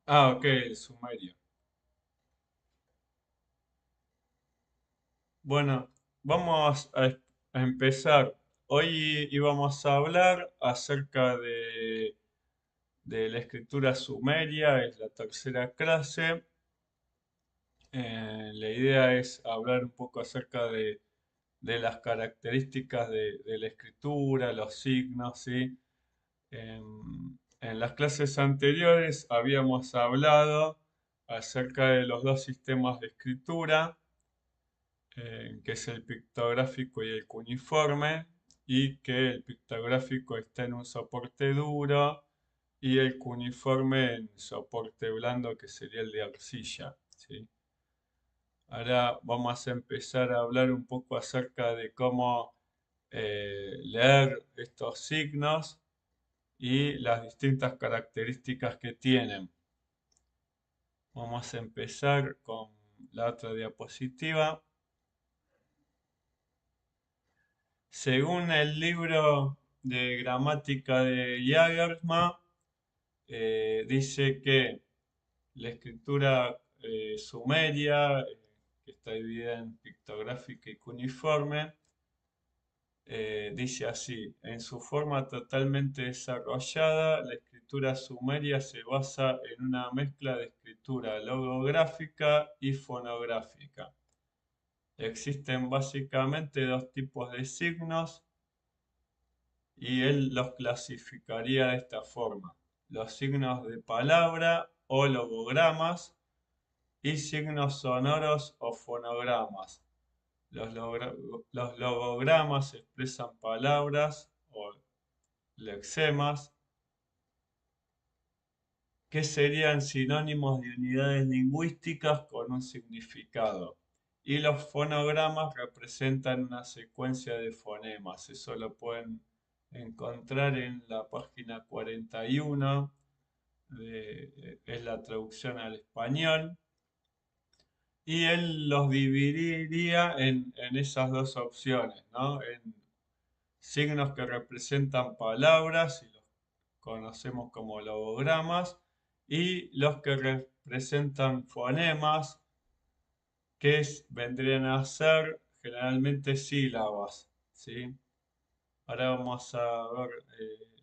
Ah, ok, el sumerio. Bueno, vamos a empezar. Hoy íbamos a hablar acerca de la escritura sumeria, es la tercera clase. La idea es hablar un poco acerca de las características de la escritura, los signos, ¿sí? En las clases anteriores habíamos hablado acerca de los dos sistemas de escritura, que es el pictográfico y el cuneiforme, y que el pictográfico está en un soporte duro y el cuneiforme en soporte blando, que sería el de arcilla, ¿sí? Ahora vamos a empezar a hablar un poco acerca de cómo leer estos signos y las distintas características que tienen. Vamos a empezar con la otra diapositiva. Según el libro de gramática de Jagersma, dice que la escritura sumeria, que está dividida en pictográfica y cuneiforme, dice así: en su forma totalmente desarrollada, la escritura sumeria se basa en una mezcla de escritura logográfica y fonográfica. Existen básicamente dos tipos de signos y él los clasificaría de esta forma: los signos de palabra o logogramas y signos sonoros o fonogramas. Los logogramas expresan palabras o lexemas que serían sinónimos de unidades lingüísticas con un significado. Y los fonogramas representan una secuencia de fonemas. Eso lo pueden encontrar en la página 41, es la traducción al español. Y él los dividiría en esas dos opciones, ¿no? En signos que representan palabras y los conocemos como logogramas, y los que representan fonemas, que vendrían a ser generalmente sílabas, ¿sí? Ahora vamos a ver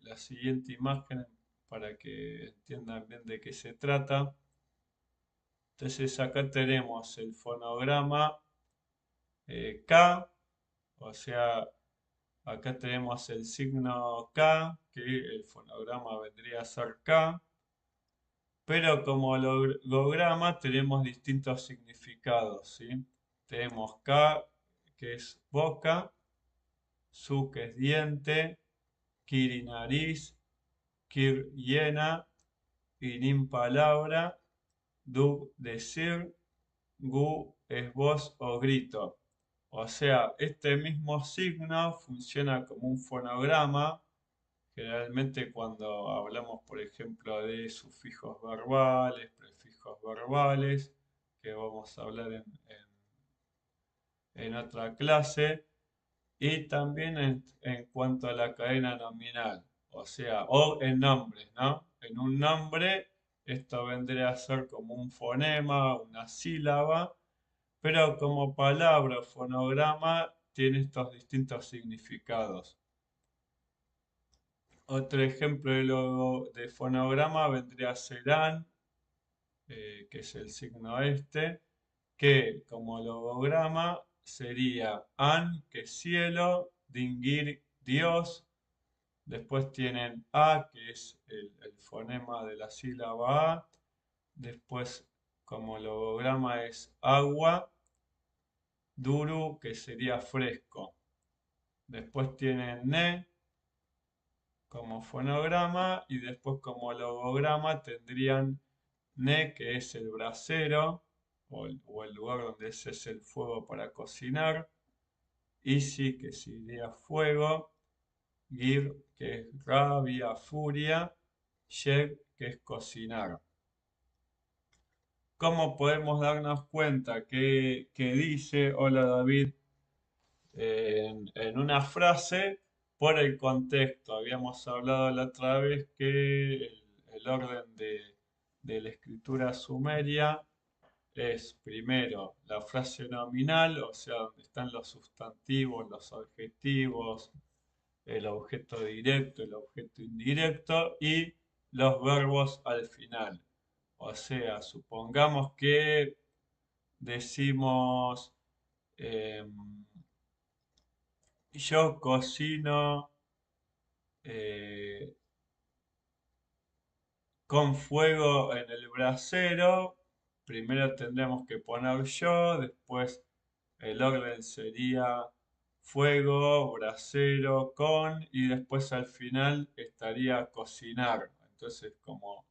la siguiente imagen para que entiendan bien de qué se trata. Entonces acá tenemos el fonograma K, o sea, acá tenemos el signo K, que el fonograma vendría a ser K, pero como logograma tenemos distintos significados, ¿sí? Tenemos K, que es boca; Su, que es diente; Kiri, nariz; Kir, hiena; Inim, palabra; Dub, decir; Gu, es voz o grito. O sea, este mismo signo funciona como un fonograma. Generalmente cuando hablamos, por ejemplo, de sufijos verbales, prefijos verbales, que vamos a hablar en otra clase, y también en cuanto a la cadena nominal, o sea, o en nombres, ¿no? En un nombre esto vendría a ser como un fonema, una sílaba, pero como palabra o fonograma tiene estos distintos significados. Otro ejemplo de fonograma vendría a ser an, que es el signo este, que como logograma sería an, que es cielo; dingir, Dios. Después tienen a, que es el fonema de la sílaba a. Después, como logograma, es agua; duru, que sería fresco. Después tienen ne como fonograma, y después como logograma tendrían ne, que es el brasero o el lugar donde ese es el fuego para cocinar; isi, que sería fuego; gir, que es rabia, furia; yeg, que es cocinar. ¿Cómo podemos darnos cuenta que dice hola David en una frase? Por el contexto. Habíamos hablado la otra vez que el orden de la escritura sumeria es primero la frase nominal, o sea, donde están los sustantivos, los adjetivos, el objeto directo, el objeto indirecto y los verbos al final. O sea, supongamos que decimos yo cocino eh, con fuego en el brasero. Primero tendremos que poner yo, después el orden sería fuego, brasero, con, y después al final estaría cocinar. Entonces, como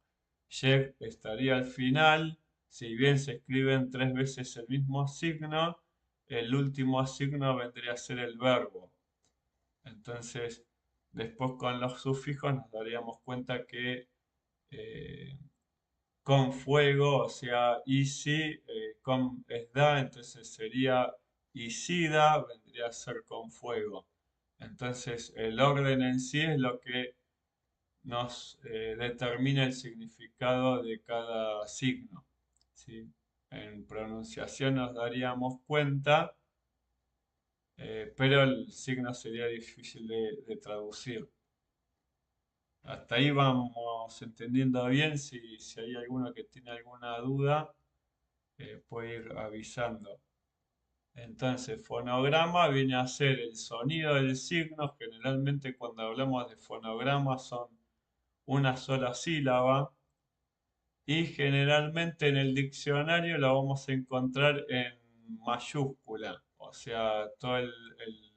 chef estaría al final, si bien se escriben tres veces el mismo signo, el último signo vendría a ser el verbo. Entonces, después con los sufijos nos daríamos cuenta que eh, con fuego, o sea, easy, con es da, entonces sería isida, vendría a ser con fuego. Entonces, el orden en sí es lo que nos determina el significado de cada signo. ¿Sí? En pronunciación nos daríamos cuenta, pero el signo sería difícil de traducir. Hasta ahí vamos entendiendo bien. Si hay alguno que tiene alguna duda, puede ir avisando. Entonces, fonograma viene a ser el sonido del signo. Generalmente cuando hablamos de fonograma son una sola sílaba. Y generalmente en el diccionario la vamos a encontrar en mayúscula. O sea, todo el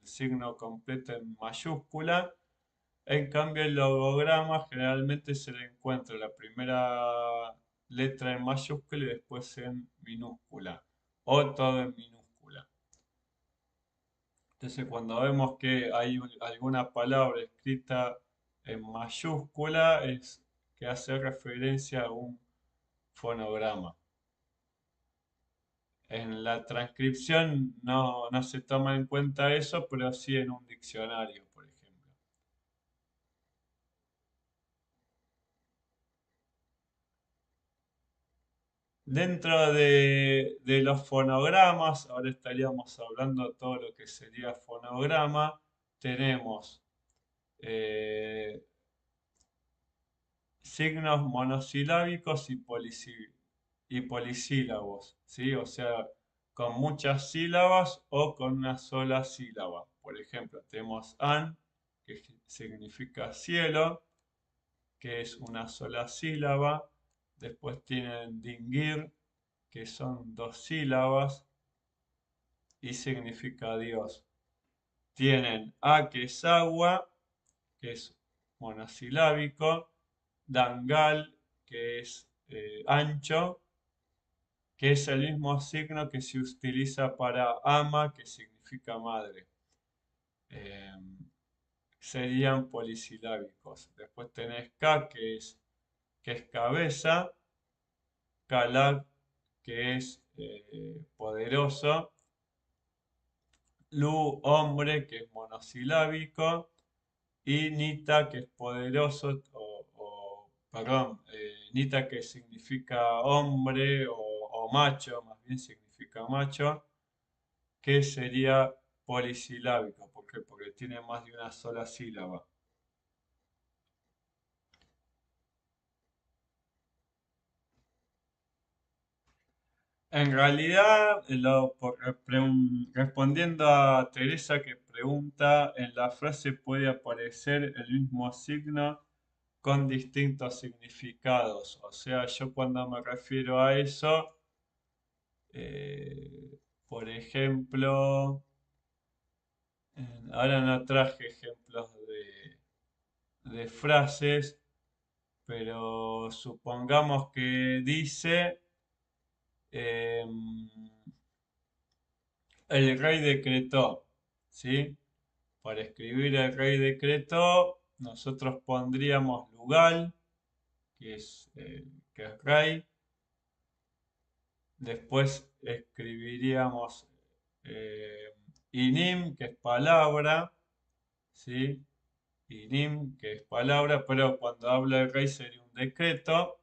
signo completo en mayúscula. En cambio, el logograma generalmente se le encuentra la primera letra en mayúscula y después en minúscula, o todo en minúscula. Entonces, cuando vemos que hay alguna palabra escrita en mayúscula, es que hace referencia a un fonograma. En la transcripción no se toma en cuenta eso, pero sí en un diccionario, por ejemplo. Dentro de los fonogramas, ahora estaríamos hablando de todo lo que sería fonograma, tenemos eh, signos monosilábicos y polisílabos, ¿sí? O sea, con muchas sílabas o con una sola sílaba. Por ejemplo, tenemos an, que significa cielo, que es una sola sílaba. Después tienen dingir, que son dos sílabas y significa Dios. Tienen A, que es agua, que es monosilábico, dangal, que es ancho, que es el mismo signo que se utiliza para ama, que significa madre. Eh, Serían polisilábicos. Después tenés Ka, que es cabeza, Kalak, que es poderoso, Lu, hombre, que es monosilábico, y Nita, que es poderoso, perdón, Nita, que significa hombre o macho, más bien significa macho, que sería polisilábico. ¿Por qué? Porque tiene más de una sola sílaba. En realidad, respondiendo a Teresa que pregunta, en la frase puede aparecer el mismo signo con distintos significados. O sea, yo cuando me refiero a eso, por ejemplo, ahora no traje ejemplos de frases, pero supongamos que dice, em, el rey decretó, ¿sí? Para escribir el rey decretó, nosotros pondríamos lugal, que es rey. Después escribiríamos inim, que es palabra, ¿sí? Inim, que es palabra, pero cuando habla el rey sería un decreto.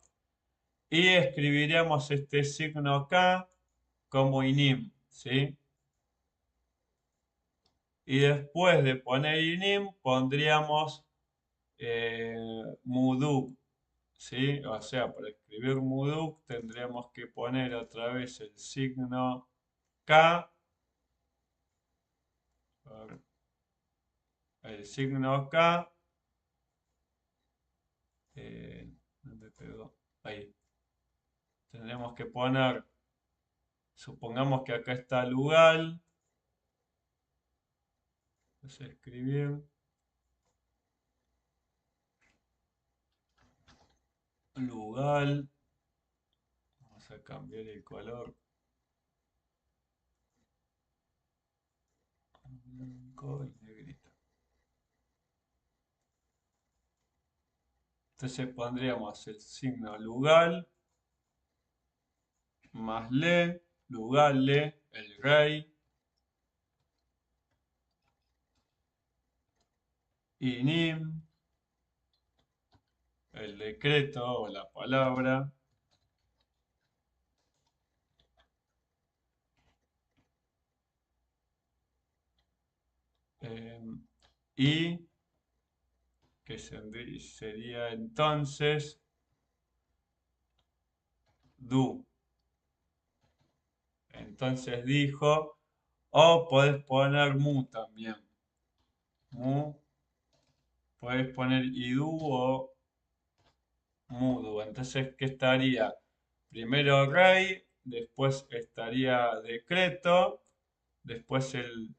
Y escribiríamos este signo acá como inim, ¿sí? Y después de poner inim pondríamos muduk, ¿sí? O sea, para escribir muduk tendríamos que poner otra vez el signo K, el signo K, ¿dónde pegó? Ahí. Tendremos que poner, supongamos que acá está lugar, es escribir lugar, vamos a cambiar el color, blanco y negrito. Entonces pondríamos el signo lugar más le, lugar le, el rey, inim, el decreto o la palabra, eh, y que sería entonces du. Entonces dijo, o podés poner mu también. Mu, podés poner idu o mudu. Entonces, ¿qué estaría? Primero rey, después estaría decreto, después el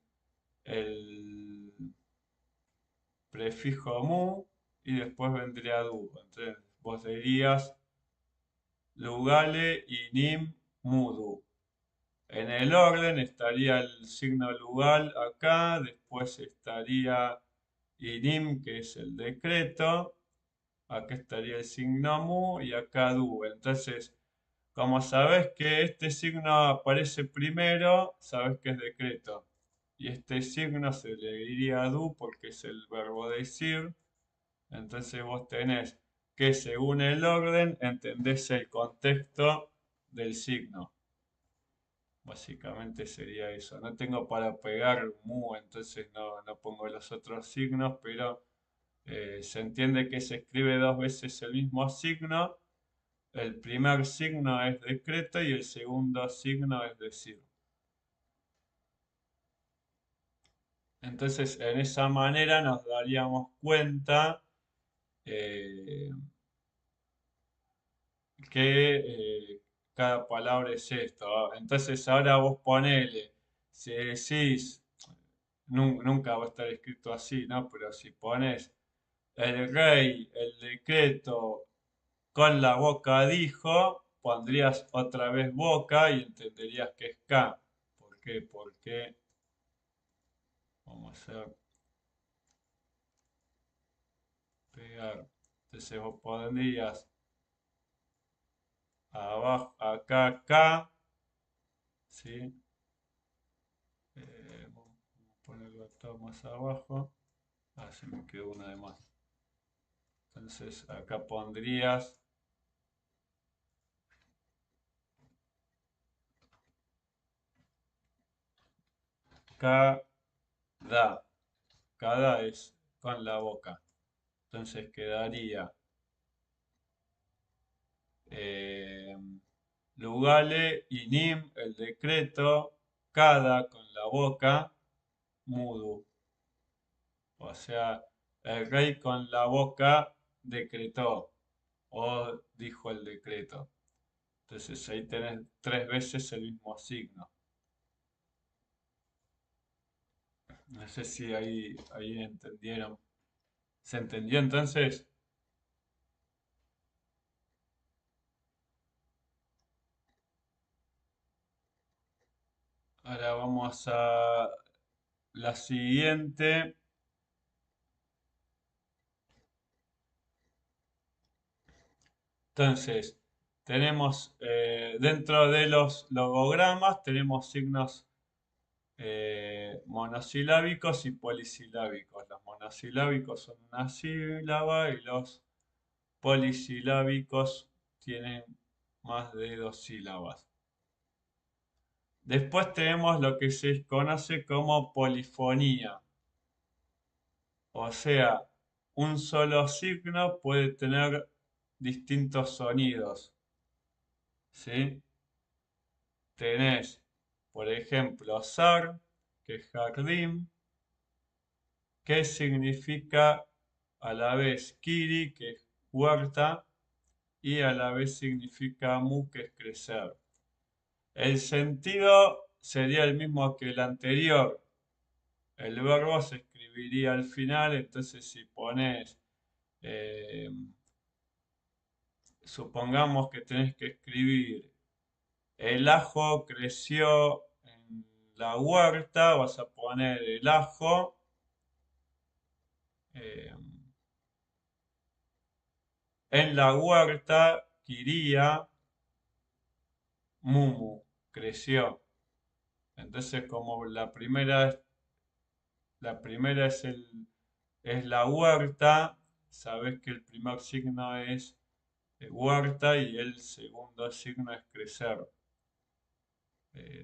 prefijo mu y después vendría du. Entonces, vos dirías lugale y nim mudu. En el orden estaría el signo lugal acá, después estaría inim, que es el decreto, acá estaría el signo mu y acá du. Entonces, como sabes que este signo aparece primero, sabes que es decreto. Y este signo se le diría du porque es el verbo decir. Entonces vos tenés que según el orden entendés el contexto del signo. Básicamente sería eso. No tengo para pegar mu, entonces no pongo los otros signos, pero se entiende que se escribe dos veces el mismo signo. El primer signo es decreto y el segundo signo es decir. Entonces, en esa manera nos daríamos cuenta eh, que cada palabra es esto. ¿Va? Entonces, ahora vos ponele, si decís, nunca va a estar escrito así, ¿no? Pero si pones el rey, el decreto, con la boca dijo, pondrías otra vez boca y entenderías que es K. ¿Por qué? Porque, vamos a pegar. Entonces vos pondrías abajo, acá, K, ¿sí? Vamos a ponerlo todo más abajo. Ah, se me quedó una de más. Entonces acá pondrías cada. Cada es con la boca. Entonces quedaría eh, Lugale y Nim, el decreto, cada con la boca, mudu. O sea, el rey con la boca decretó o dijo el decreto. Entonces ahí tenés tres veces el mismo signo. No sé si ahí entendieron. ¿Se entendió entonces? Ahora vamos a la siguiente. Entonces, tenemos dentro de los logogramas, tenemos signos monosilábicos y polisilábicos. Los monosilábicos son una sílaba y los polisilábicos tienen más de 2 sílabas. Después tenemos lo que se conoce como polifonía. O sea, un solo signo puede tener distintos sonidos. ¿Sí? Tenés, por ejemplo, sar, que es jardín, que significa a la vez kiri, que es huerta, y a la vez significa mu, que es crecer. El sentido sería el mismo que el anterior. El verbo se escribiría al final, entonces si pones, eh, supongamos que tenés que escribir, el ajo creció en la huerta, vas a poner el ajo, eh, en la huerta, Kiria, Mumu, creció. Entonces, como la primera es la huerta, sabes que el primer signo es huerta y el segundo signo es crecer.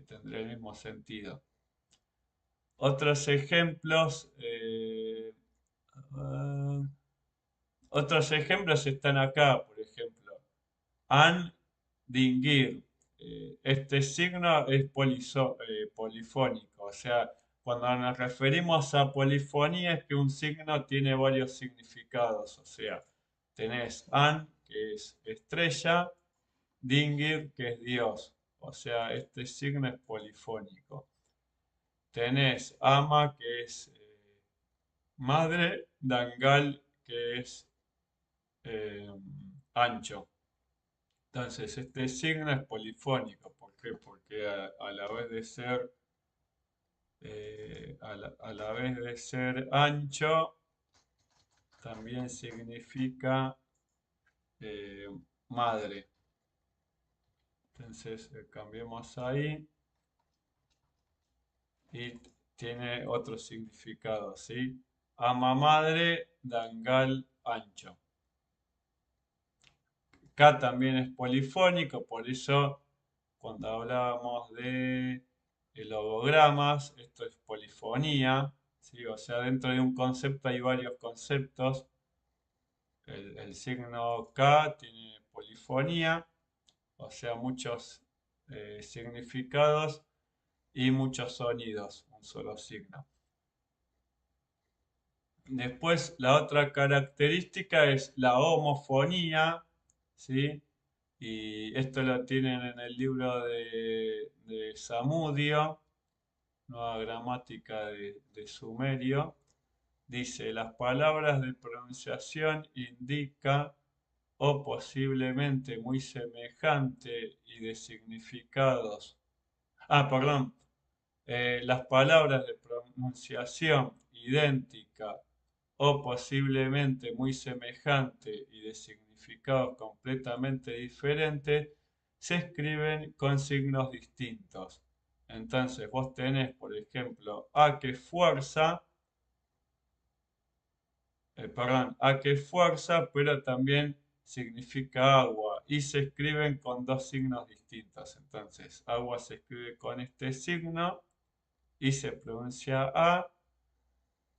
Tendría el mismo sentido. Otros ejemplos, ah, otros ejemplos están acá, por ejemplo, an dingir. Este signo es polifónico, o sea, cuando nos referimos a polifonía es que un signo tiene varios significados, o sea, tenés an, que es estrella, dingir, que es Dios, o sea, este signo es polifónico. Tenés ama, que es madre, dangal, que es eh, ancho. Entonces, este signo es polifónico. ¿Por qué? Porque a la vez de ser, a la vez de ser ancho, también significa eh, madre. Entonces, cambiemos ahí y tiene otro significado, ¿sí? Ama madre, dangal ancho. Acá también es polifónico, por eso cuando hablábamos de logogramas, esto es polifonía, ¿sí? O sea, dentro de un concepto hay varios conceptos. El signo K tiene polifonía, o sea, muchos significados y muchos sonidos, un solo signo. Después, la otra característica es la homofonía, ¿sí? Y esto lo tienen en el libro de Samudio, Nueva Gramática de Sumerio. Dice, las palabras de pronunciación indica o posiblemente muy semejante y de significados. Perdón. Las palabras de pronunciación idéntica o posiblemente muy semejante y de significados completamente diferentes, se escriben con signos distintos. Entonces vos tenés, por ejemplo, a que fuerza, perdón, a que fuerza, pero también significa agua y se escriben con dos signos distintos. Entonces, agua se escribe con este signo y se pronuncia A.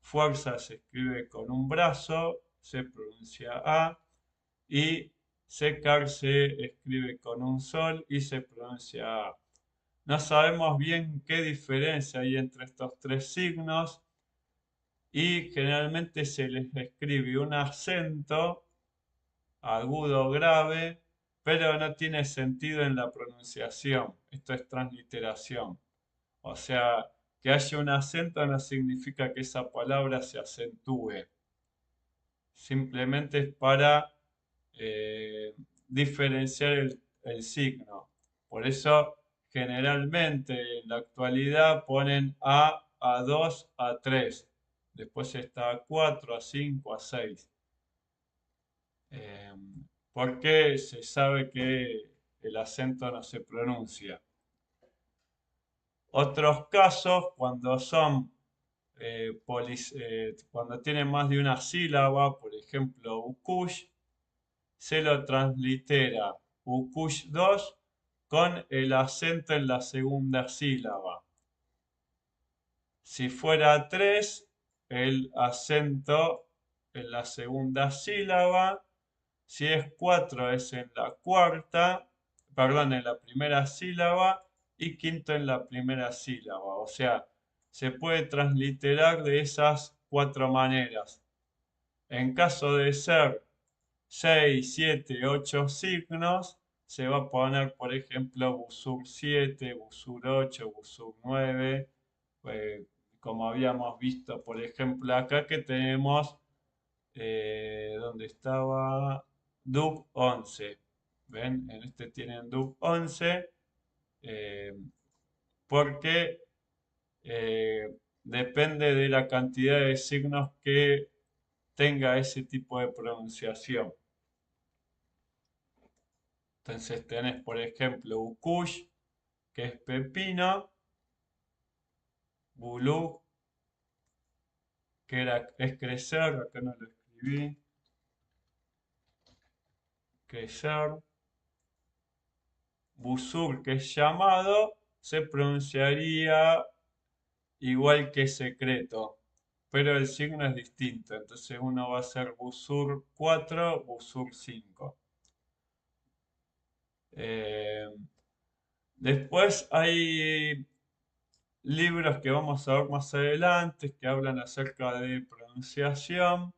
Fuerza se escribe con un brazo, se pronuncia A. Y secar se escribe con un sol y se pronuncia A. No sabemos bien qué diferencia hay entre estos tres signos y generalmente se les escribe un acento agudo grave, pero no tiene sentido en la pronunciación. Esto es transliteración. O sea, que haya un acento no significa que esa palabra se acentúe. Simplemente es para eh, diferenciar el signo. Por eso, generalmente en la actualidad ponen A2, A3. Después está A4, A5, A6. Eh, porque se sabe que el acento no se pronuncia. Otros casos, cuando tienen más de una sílaba, por ejemplo, ukush, se lo translitera Ukush 2 con el acento en la segunda sílaba. Si fuera 3, el acento en la segunda sílaba. Si es 4 es en la cuarta, perdón, en la primera sílaba y quinto en la primera sílaba. O sea, se puede transliterar de esas 4 maneras. En caso de ser 6, 7, 8 signos, se va a poner, por ejemplo, Busur 7, Busur 8, Busur 9, eh, como habíamos visto, por ejemplo, acá que tenemos, donde estaba Dub 11. ¿Ven? En este tienen Dub 11, eh, porque depende de la cantidad de signos que tenga ese tipo de pronunciación. Entonces tenés, por ejemplo, Ukush, que es pepino, Bulú, es crecer, acá no lo escribí, crecer, Busur, que es llamado, se pronunciaría igual que secreto, pero el signo es distinto, entonces uno va a ser Busur 4, Busur 5. Eh, Después hay libros que vamos a ver más adelante que hablan acerca de pronunciación,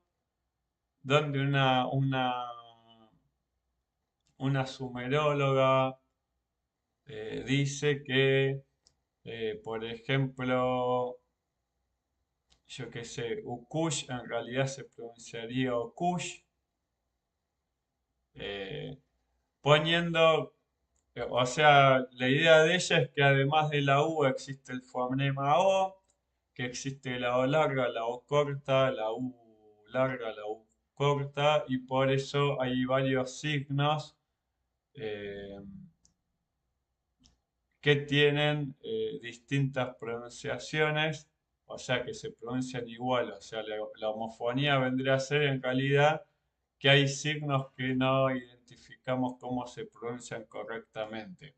donde una sumeróloga dice que, por ejemplo, yo qué sé, Ukush en realidad se pronunciaría Okush, eh, poniendo, o sea, la idea de ella es que además de la U existe el fonema O, que existe la O larga, la O corta, la U larga, la U corta, y por eso hay varios signos eh, que tienen distintas pronunciaciones, o sea, que se pronuncian igual, o sea, la homofonía vendría a ser en realidad que hay signos que no identificamos cómo se pronuncian correctamente.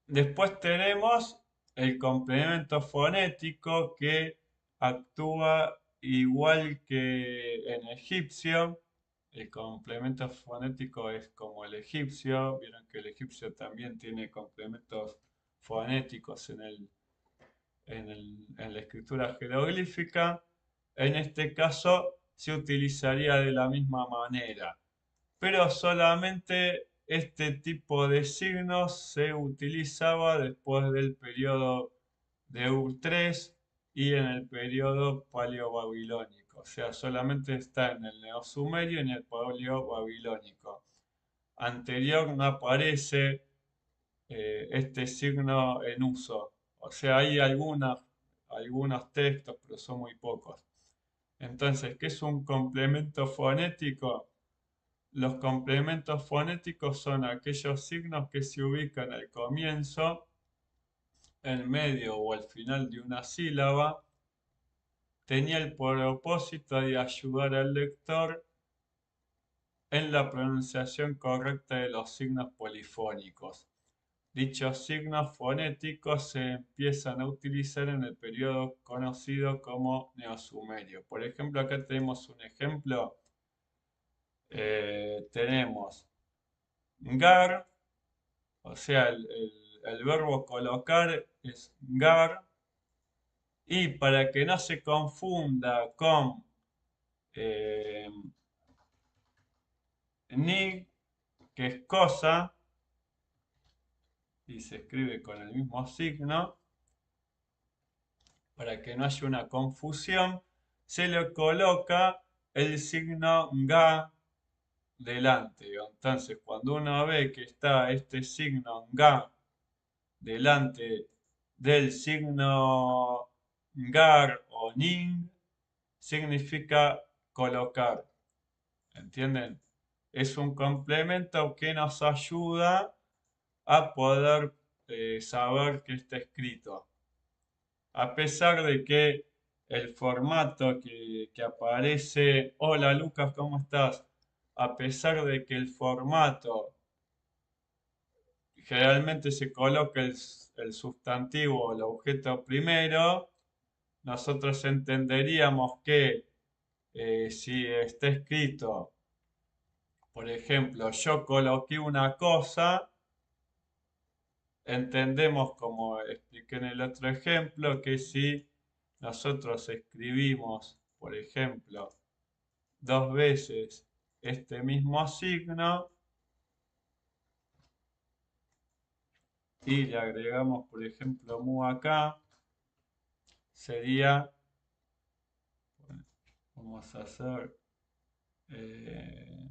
Después tenemos el complemento fonético que actúa igual que en egipcio. El complemento fonético es como el egipcio. Vieron que el egipcio también tiene complementos fonéticos en la escritura jeroglífica. En este caso se utilizaría de la misma manera, pero solamente este tipo de signos se utilizaba después del periodo de Ur-3 y en el periodo paleobabilónico. O sea, solamente está en el neosumerio y en el paleobabilónico. Anterior no aparece este signo en uso. O sea, hay algunos textos, pero son muy pocos. Entonces, ¿qué es un complemento fonético? Los complementos fonéticos son aquellos signos que se ubican al comienzo, en medio o al final de una sílaba. Tenía el propósito de ayudar al lector en la pronunciación correcta de los signos polifónicos. Dichos signos fonéticos se empiezan a utilizar en el periodo conocido como Neosumerio. Por ejemplo, acá tenemos un ejemplo. Tenemos gar, o sea, el verbo colocar es gar, y para que no se confunda con eh, ni, que es cosa, y se escribe con el mismo signo, para que no haya una confusión, se le coloca el signo ga delante. Entonces, cuando uno ve que está este signo ga delante del signo gar o ning, significa colocar. ¿Entienden? Es un complemento que nos ayuda a poder saber que está escrito. A pesar de que el formato que aparece. Hola Lucas, ¿cómo estás? A pesar de que el formato generalmente se coloca el sustantivo o el objeto primero, nosotros entenderíamos que si está escrito, por ejemplo, yo coloqué una cosa, entendemos, como expliqué en el otro ejemplo, que si nosotros escribimos, por ejemplo, dos veces este mismo signo y le agregamos, por ejemplo, mu acá, sería, vamos a hacer, eh,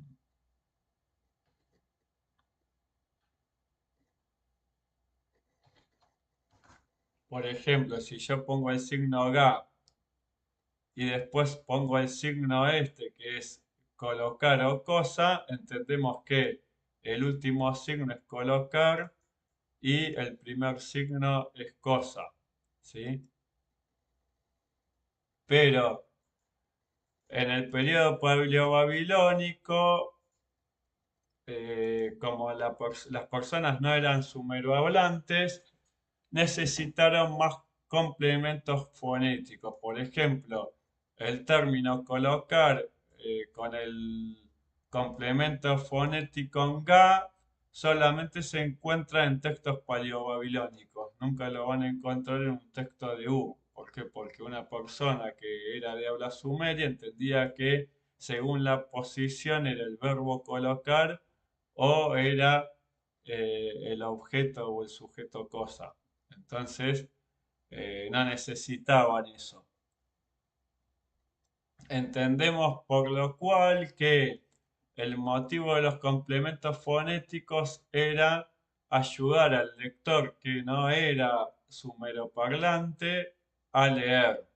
por ejemplo, si yo pongo el signo ga y después pongo el signo este, que es colocar o cosa, entendemos que el último signo es colocar y el primer signo es cosa, ¿sí? Pero en el periodo paleobabilónico, como las personas no eran sumerohablantes, necesitaron más complementos fonéticos. Por ejemplo, el término colocar con el complemento fonético en ga solamente se encuentra en textos paleobabilónicos. Nunca lo van a encontrar en un texto de U. ¿Por qué? Porque una persona que era de habla sumeria entendía que según la posición era el verbo colocar o era el objeto o el sujeto cosa. Entonces, no necesitaban eso. Entendemos por lo cual que el motivo de los complementos fonéticos era ayudar al lector que no era sumeroparlante a leer.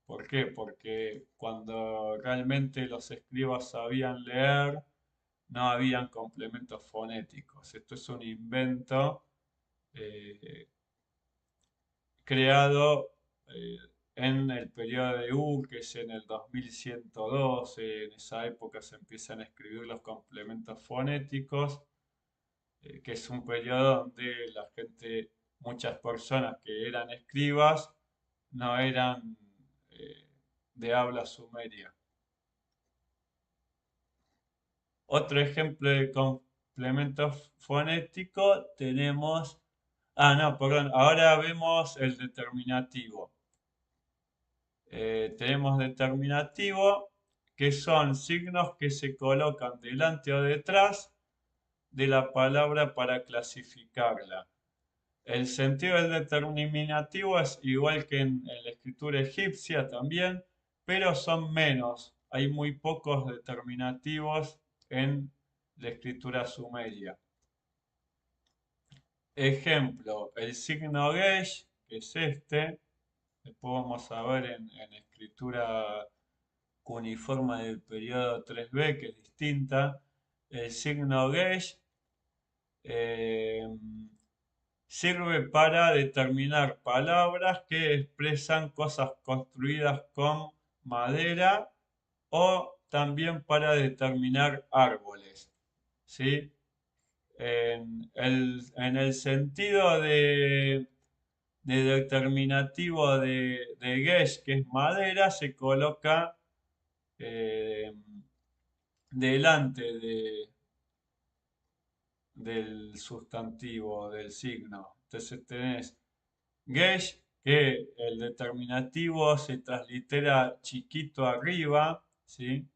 ¿Por qué? Porque cuando realmente los escribas sabían leer, no habían complementos fonéticos. Esto es un invento eh, creado eh, en el periodo de U, que es en el 2112. En esa época se empiezan a escribir los complementos fonéticos, que es un periodo donde la gente, muchas personas que eran escribas, no eran eh, de habla sumeria. Otro ejemplo de complemento fonético tenemos, no, perdón, ahora vemos el determinativo. Tenemos determinativo, que son signos que se colocan delante o detrás de la palabra para clasificarla. El sentido del determinativo es igual que en la escritura egipcia también, pero son menos. Hay muy pocos determinativos en la escritura sumeria. Ejemplo, el signo gesh, que es este, después vamos a ver en escritura cuneiforme del periodo 3B, que es distinta. El signo gesh eh, sirve para determinar palabras que expresan cosas construidas con madera o también para determinar árboles. ¿Sí? En el sentido de determinativo de gesh, que es madera, se coloca eh, delante del sustantivo, del signo. Entonces tenés gesh, que el determinativo se translitera chiquito arriba, ¿sí?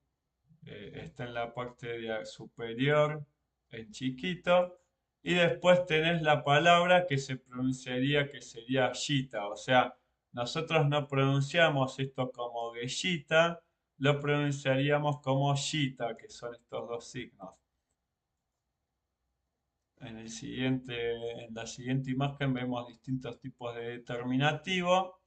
Está en la parte superior en chiquito. Y después tenés la palabra que se pronunciaría que sería yita. O sea, nosotros no pronunciamos esto como geshita, lo pronunciaríamos como shita, que son estos dos signos. En la siguiente imagen vemos distintos tipos de determinativo.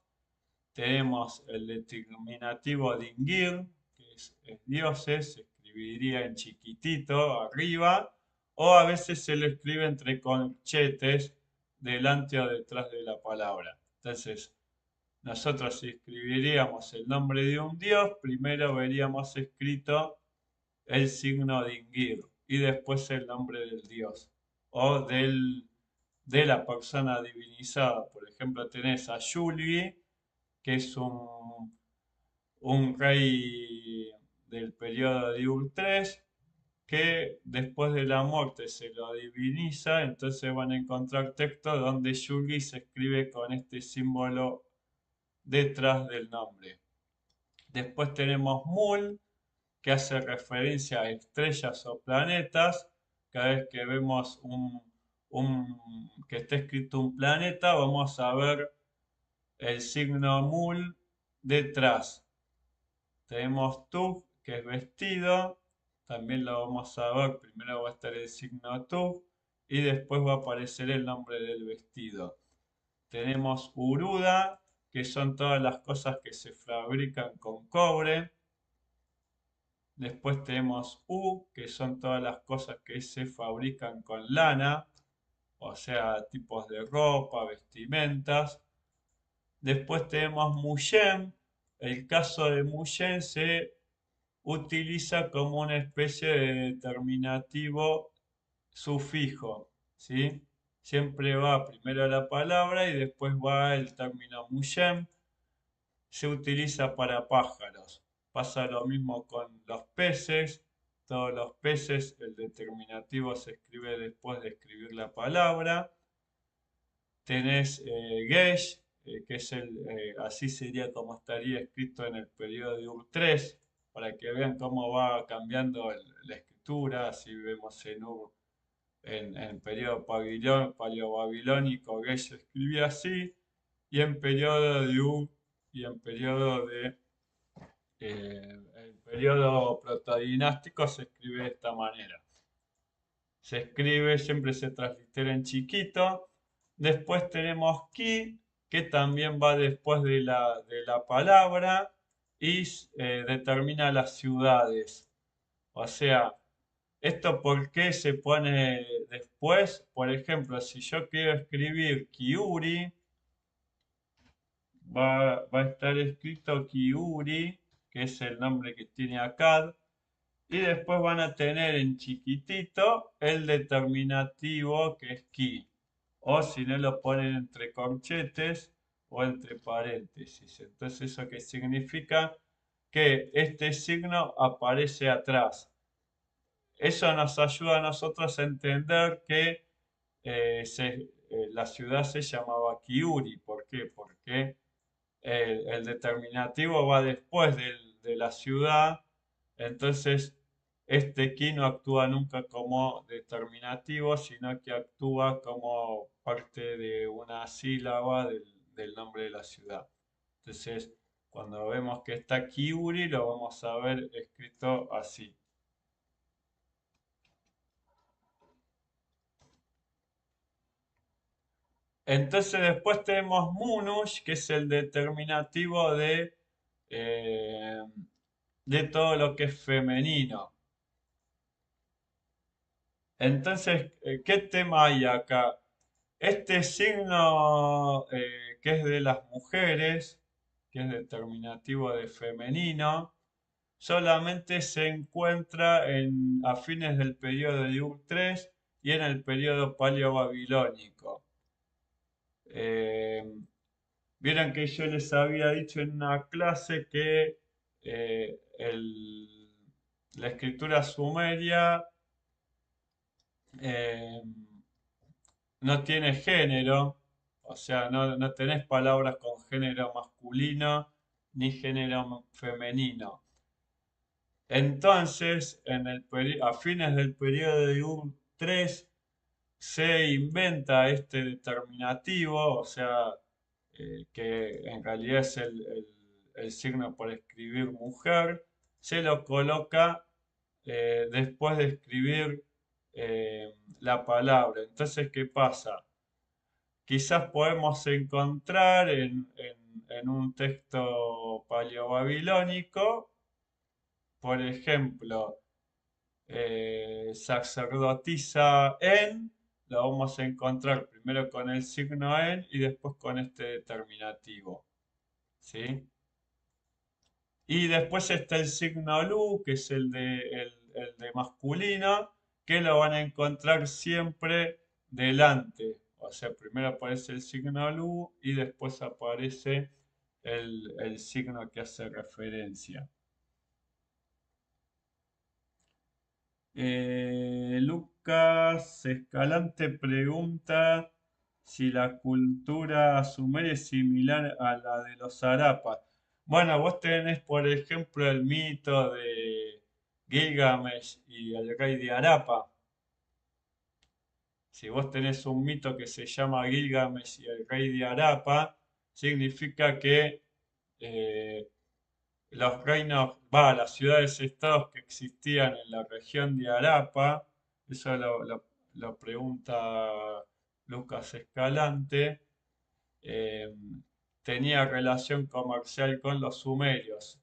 Tenemos el determinativo dingir, que es dioses, se escribiría en chiquitito arriba, o a veces se lo escribe entre corchetes delante o detrás de la palabra. Entonces, nosotros si escribiríamos el nombre de un dios, primero veríamos escrito el signo Dingir y después el nombre del dios o de la persona divinizada. Por ejemplo, tenés a Yulgi, que es un rey del periodo de Ur-3, que después de la muerte se lo diviniza, entonces van a encontrar textos donde Yulgi se escribe con este símbolo detrás del nombre. Después tenemos Mul, que hace referencia a estrellas o planetas. Cada vez que vemos que esté escrito un planeta, vamos a ver el signo Mul detrás. Tenemos Tug, que es vestido, también lo vamos a ver, primero va a estar el signo Tug y después va a aparecer el nombre del vestido. Tenemos Uruda, que son todas las cosas que se fabrican con cobre. Después tenemos U, que son todas las cosas que se fabrican con lana, o sea, tipos de ropa, vestimentas. Después tenemos Muyen. El caso de Muyen se utiliza como una especie de determinativo sufijo, ¿sí? Siempre va primero la palabra y después va el término Muyen. Se utiliza para pájaros. Pasa lo mismo con los peces. Todos los peces, el determinativo se escribe después de escribir la palabra. Tenés Gesh, que es así sería como estaría escrito en el periodo de Ur-3, para que vean cómo va cambiando la escritura. Así vemos en Ur, en el periodo paleobabilónico, Gesh se escribía así, y en periodo de Ur y en periodo de el periodo protodinástico se escribe de esta manera. Se escribe, siempre se translitera en chiquito. Después tenemos ki, que también va después de la palabra y determina las ciudades. O sea, ¿esto por qué se pone después? Por ejemplo, si yo quiero escribir Kiuri, va a estar escrito Kiuri, que es el nombre que tiene Akkad, y después van a tener en chiquitito el determinativo que es ki, o si no lo ponen entre corchetes o entre paréntesis. Entonces, ¿eso qué significa? Que este signo aparece atrás. Eso nos ayuda a nosotros a entender que la ciudad se llamaba Kiuri. ¿Por qué? Porque el determinativo va después de la ciudad, entonces este ki no actúa nunca como determinativo, sino que actúa como parte de una sílaba del nombre de la ciudad. Entonces, cuando vemos que está Kiuri, lo vamos a ver escrito así. Entonces después tenemos Munush, que es el determinativo eh, de todo lo que es femenino. Entonces, ¿qué tema hay acá? Este signo que es de las mujeres, que es determinativo de femenino, solamente se encuentra a fines del periodo de Ur-3 y en el periodo paleobabilónico. Eh, Vieron que yo les había dicho en una clase que eh, el- la escritura sumeria eh, no tiene género, o sea, no tenés palabras con género masculino ni género femenino. Entonces, a fines del periodo de Ur-3 se inventa este determinativo, o sea, que en realidad es el signo por escribir mujer, se lo coloca después de escribir la palabra. Entonces, ¿qué pasa? Quizás podemos encontrar en un texto paleobabilónico, por ejemplo, sacerdotisa en, lo vamos a encontrar primero con el signo en y después con este determinativo. ¿sí? Y después está el signo Lu, que es el de masculino, que lo van a encontrar siempre delante. O sea, primero aparece el signo Lu y después aparece el signo que hace referencia. Lucas Escalante pregunta si la cultura sumeria es similar a la de los Arapas. Bueno, vos tenés, por ejemplo, el mito de Gilgamesh y el rey de Arapa. Si vos tenés un mito que se llama Gilgamesh y el rey de Arapa, significa que eh, los reinos, las ciudades-estados que existían en la región de Arapa, eso lo pregunta Lucas Escalante, eh, tenía relación comercial con los sumerios.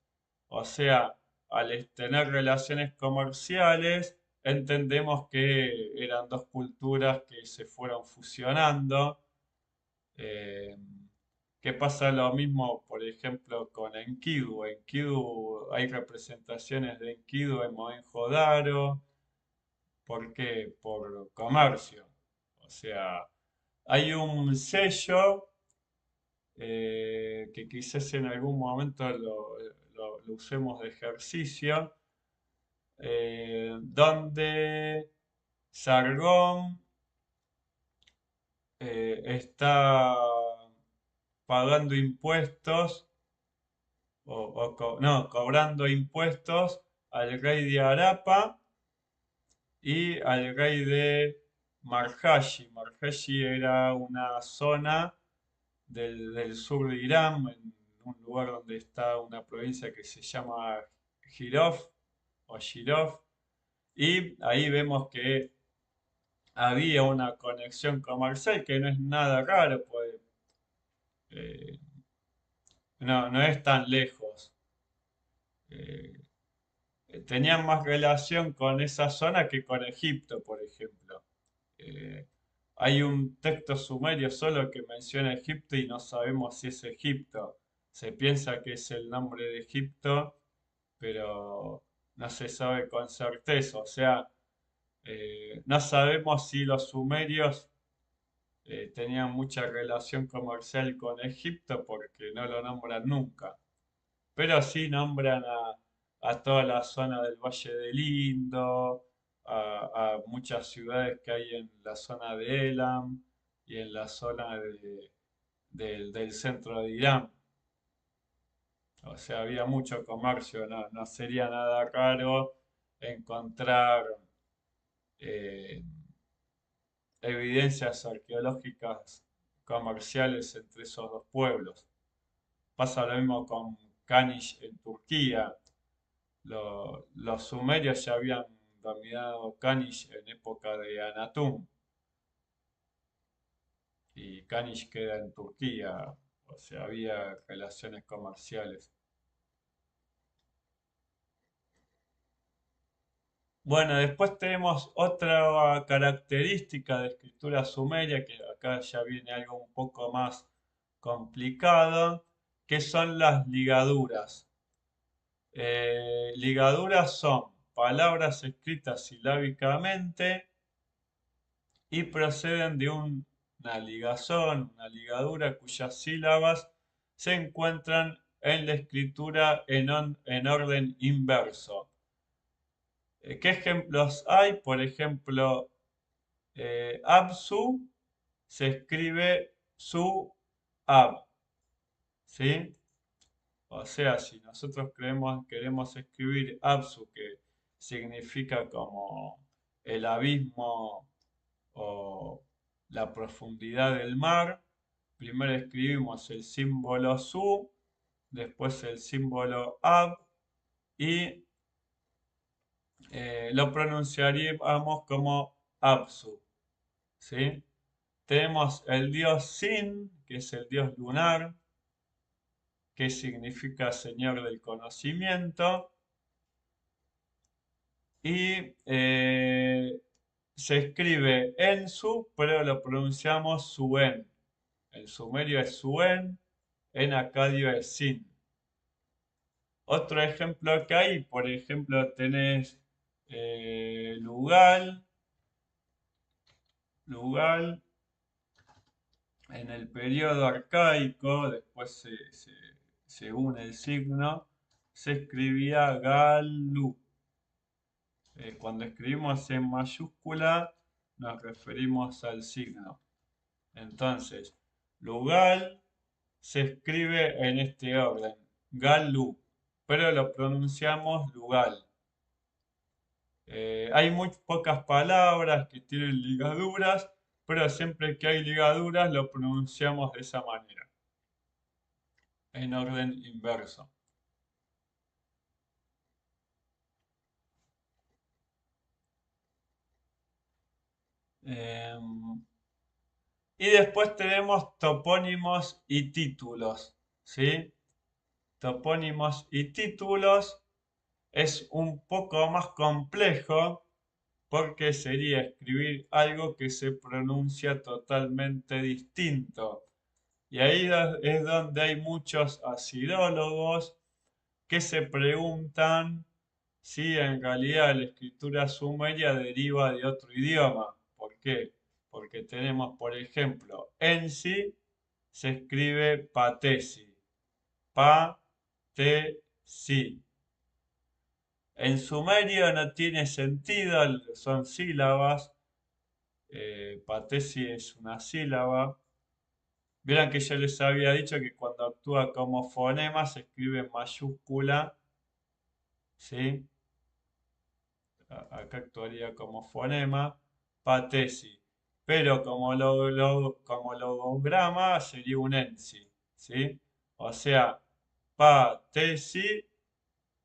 O sea, al tener relaciones comerciales, entendemos que eran dos culturas que se fueron fusionando. eh, que pasa lo mismo, por ejemplo, con Enkidu. Enkidu, hay representaciones de Enkidu en Mohenjo-Daro. ¿Por qué? Por comercio. O sea, hay un sello que quizás en algún momento lo usemos de ejercicio, donde Sargón está pagando impuestos no, cobrando impuestos al rey de Arapa y al rey de Marjashi. Marjashi era una zona del sur de Irán, en un lugar donde está una provincia que se llama Jirov o Shirov, y ahí vemos que había una conexión comercial que no es nada raro, pues eh, no es tan lejos. Eh, tenían más relación con esa zona que con Egipto, por ejemplo. Eh, hay un texto sumerio solo que menciona Egipto y no sabemos si es Egipto. Se piensa que es el nombre de Egipto, pero no se sabe con certeza. O sea, no sabemos si los sumerios tenían mucha relación comercial con Egipto porque no lo nombran nunca. Pero sí nombran a toda la zona del Valle del Indo, a muchas ciudades que hay en la zona de Elam y en la zona del centro de Irán. O sea, había mucho comercio, no sería nada raro encontrar eh, evidencias arqueológicas comerciales entre esos dos pueblos. Pasa lo mismo con Kanish en Turquía. Los sumerios ya habían dominado Kanish en época de Anatum y Kanish queda en Turquía, o sea, había relaciones comerciales. Bueno, después tenemos otra característica de escritura sumeria, que acá ya viene algo un poco más complicado, que son las ligaduras. Ligaduras son palabras escritas silábicamente y proceden de una ligazón, una ligadura cuyas sílabas se encuentran en la escritura en orden inverso. ¿Qué ejemplos hay? Por ejemplo, Absu se escribe su ab, ¿sí? O sea, si nosotros queremos escribir Absu, que significa como el abismo o la profundidad del mar, primero escribimos el símbolo su, después el símbolo ab y lo pronunciaríamos como Apsu, ¿sí? Tenemos el dios Sin, que es el dios lunar, que significa señor del conocimiento, y se escribe Ensu, pero lo pronunciamos Suen. El sumerio es Suen, en acadio es sin. Otro ejemplo que hay, por ejemplo, tenés lugal, lugal, en el periodo arcaico, después se une el signo, se escribía galu. Cuando escribimos en mayúscula, nos referimos al signo. Entonces, lugal se escribe en este orden, galu, pero lo pronunciamos lugal. Hay muy pocas palabras que tienen ligaduras, pero siempre que hay ligaduras lo pronunciamos de esa manera, en orden inverso. Em, y después tenemos topónimos y títulos, ¿sí? Topónimos y títulos es un poco más complejo porque sería escribir algo que se pronuncia totalmente distinto. Y ahí es donde hay muchos asidólogos que se preguntan si en realidad la escritura sumeria deriva de otro idioma. ¿Por qué? Porque tenemos, por ejemplo, ensi se escribe patesi, pa-te-si. En sumerio no tiene sentido, son sílabas. Patesi es una sílaba. Vieron que yo les había dicho que cuando actúa como fonema se escribe en mayúscula, ¿sí? Acá actuaría como fonema, patesi. Pero como logograma sería un ensi, ¿sí? O sea, patesi,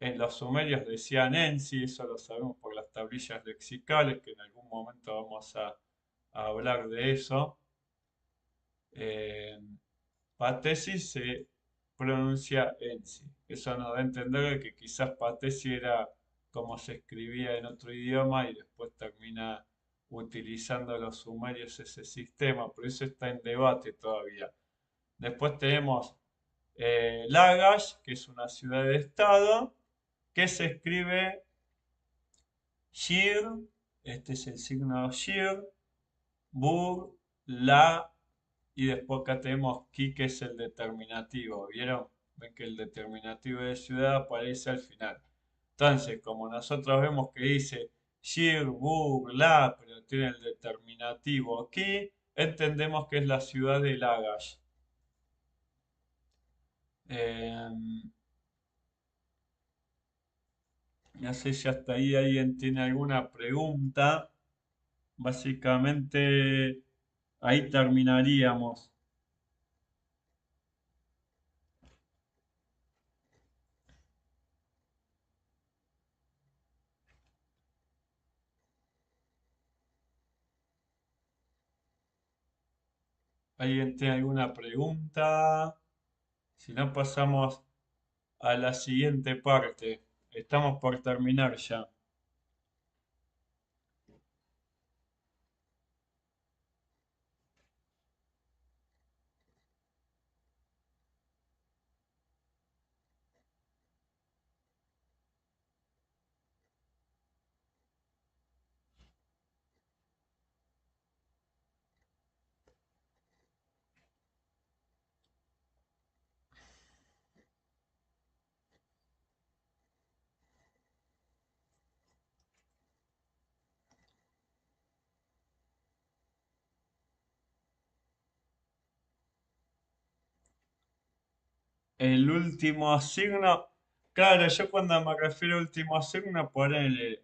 en los sumerios decían ensi, eso lo sabemos por las tablillas lexicales, que en algún momento vamos a hablar de eso. Eh, Patesi se pronuncia ensi. Eso nos da a entender que quizás patesi era como se escribía en otro idioma y después termina utilizando los sumerios ese sistema, pero eso está en debate todavía. Después tenemos Lagash, que es una ciudad de estado, que se escribe Shir, este es el signo Shir, Bur, La, y después acá tenemos Ki, que es el determinativo. ¿Vieron? Ven que el determinativo de ciudad aparece al final. Entonces, como nosotros vemos que dice Shir, Bur, La, pero tiene el determinativo Ki, entendemos que es la ciudad de Lagash. No sé si hasta ahí alguien tiene alguna pregunta. Básicamente, ahí terminaríamos. ¿Alguien tiene alguna pregunta? Si no, pasamos a la siguiente parte. Estamos por terminar ya. El último signo. Claro, yo cuando me refiero al último signo, ponele.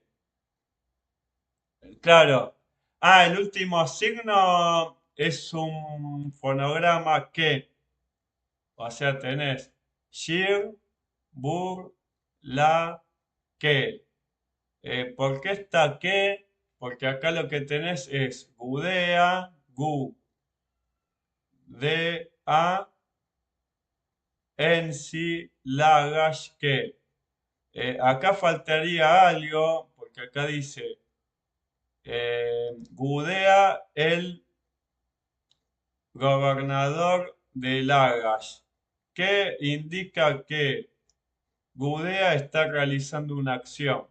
Claro. Ah, el último signo es un fonograma que, o sea, tenés shir, bur, la, que. ¿Por qué está que? Porque acá lo que tenés es gudea, gu, de, a, en sí, lagash, que. Acá faltaría algo, porque acá dice Gudea, el gobernador de Lagash. que indica que Gudea está realizando una acción.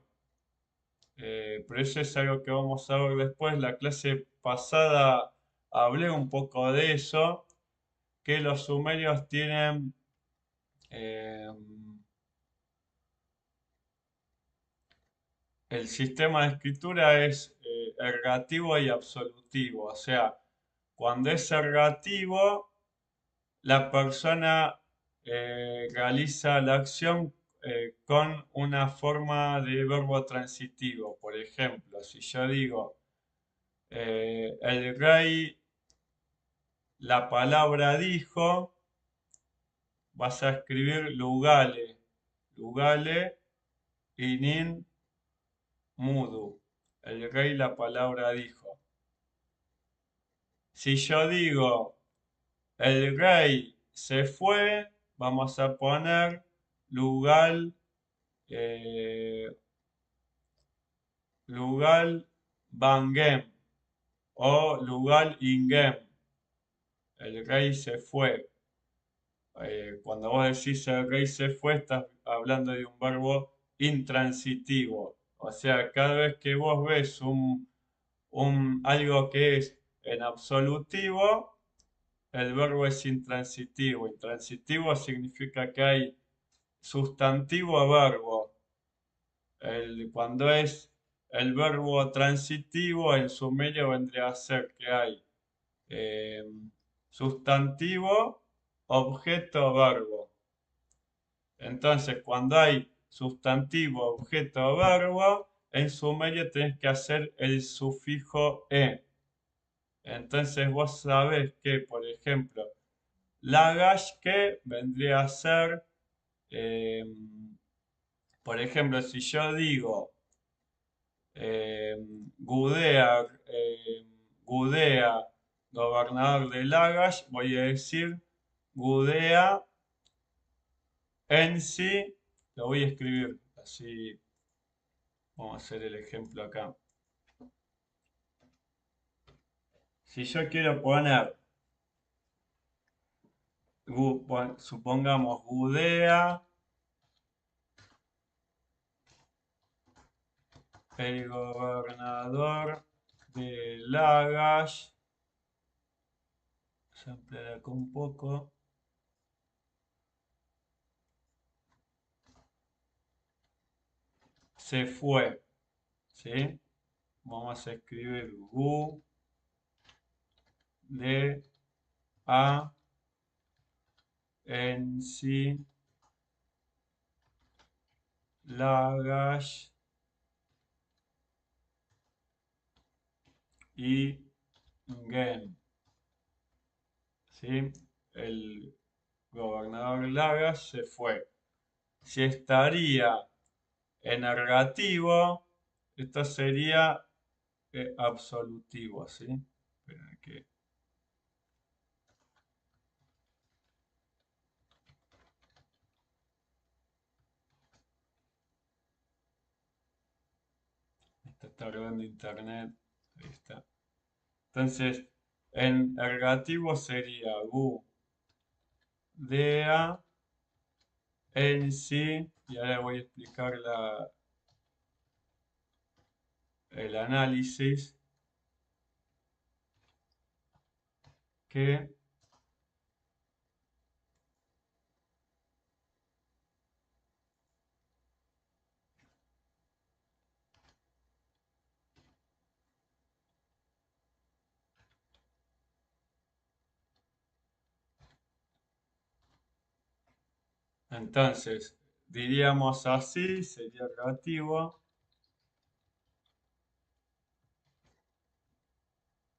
Pero eso es algo que vamos a ver después. La clase pasada hablé un poco de eso, que los sumerios tienen eh, el sistema de escritura es ergativo y absolutivo. O sea, cuando es ergativo, la persona realiza la acción con una forma de verbo transitivo. Por ejemplo, si yo digo, el rey, la palabra dijo, vas a escribir lugale, lugale, inin, mudu. El rey, la palabra dijo. Si yo digo, el rey se fue, vamos a poner lugal, eh, lugal bangem o lugal ingem. El rey se fue. Cuando vos decís el rey se fue, estás hablando de un verbo intransitivo. O sea, cada vez que vos ves algo que es en absolutivo, el verbo es intransitivo. Intransitivo significa que hay sustantivo a verbo. Cuando es el verbo transitivo, en sumerio vendría a ser que hay eh, sustantivo, objeto, verbo. Entonces, cuando hay sustantivo, objeto, verbo, en sumerio tenés que hacer el sufijo e. Entonces vos sabés que, por ejemplo, lagash que vendría a ser, eh, por ejemplo, si yo digo eh, Gudea, Gudea, gobernador de Lagash, voy a decir Gudea en sí, lo voy a escribir así, vamos a hacer el ejemplo acá. Si yo quiero poner, supongamos Gudea, el gobernador de Lagash, vamos a ampliar acá un poco, se fue, ¿sí? Vamos a escribir Gu de A en sí Lagash y Gen, ¿sí? El gobernador Lagash se fue. Si estaría en negativo, esto sería absolutivo, ¿sí? Espera que está cargando internet. Ahí está. Entonces, en negativo sería gu dea en sí, y ahora voy a explicar el análisis que entonces diríamos así, sería negativo.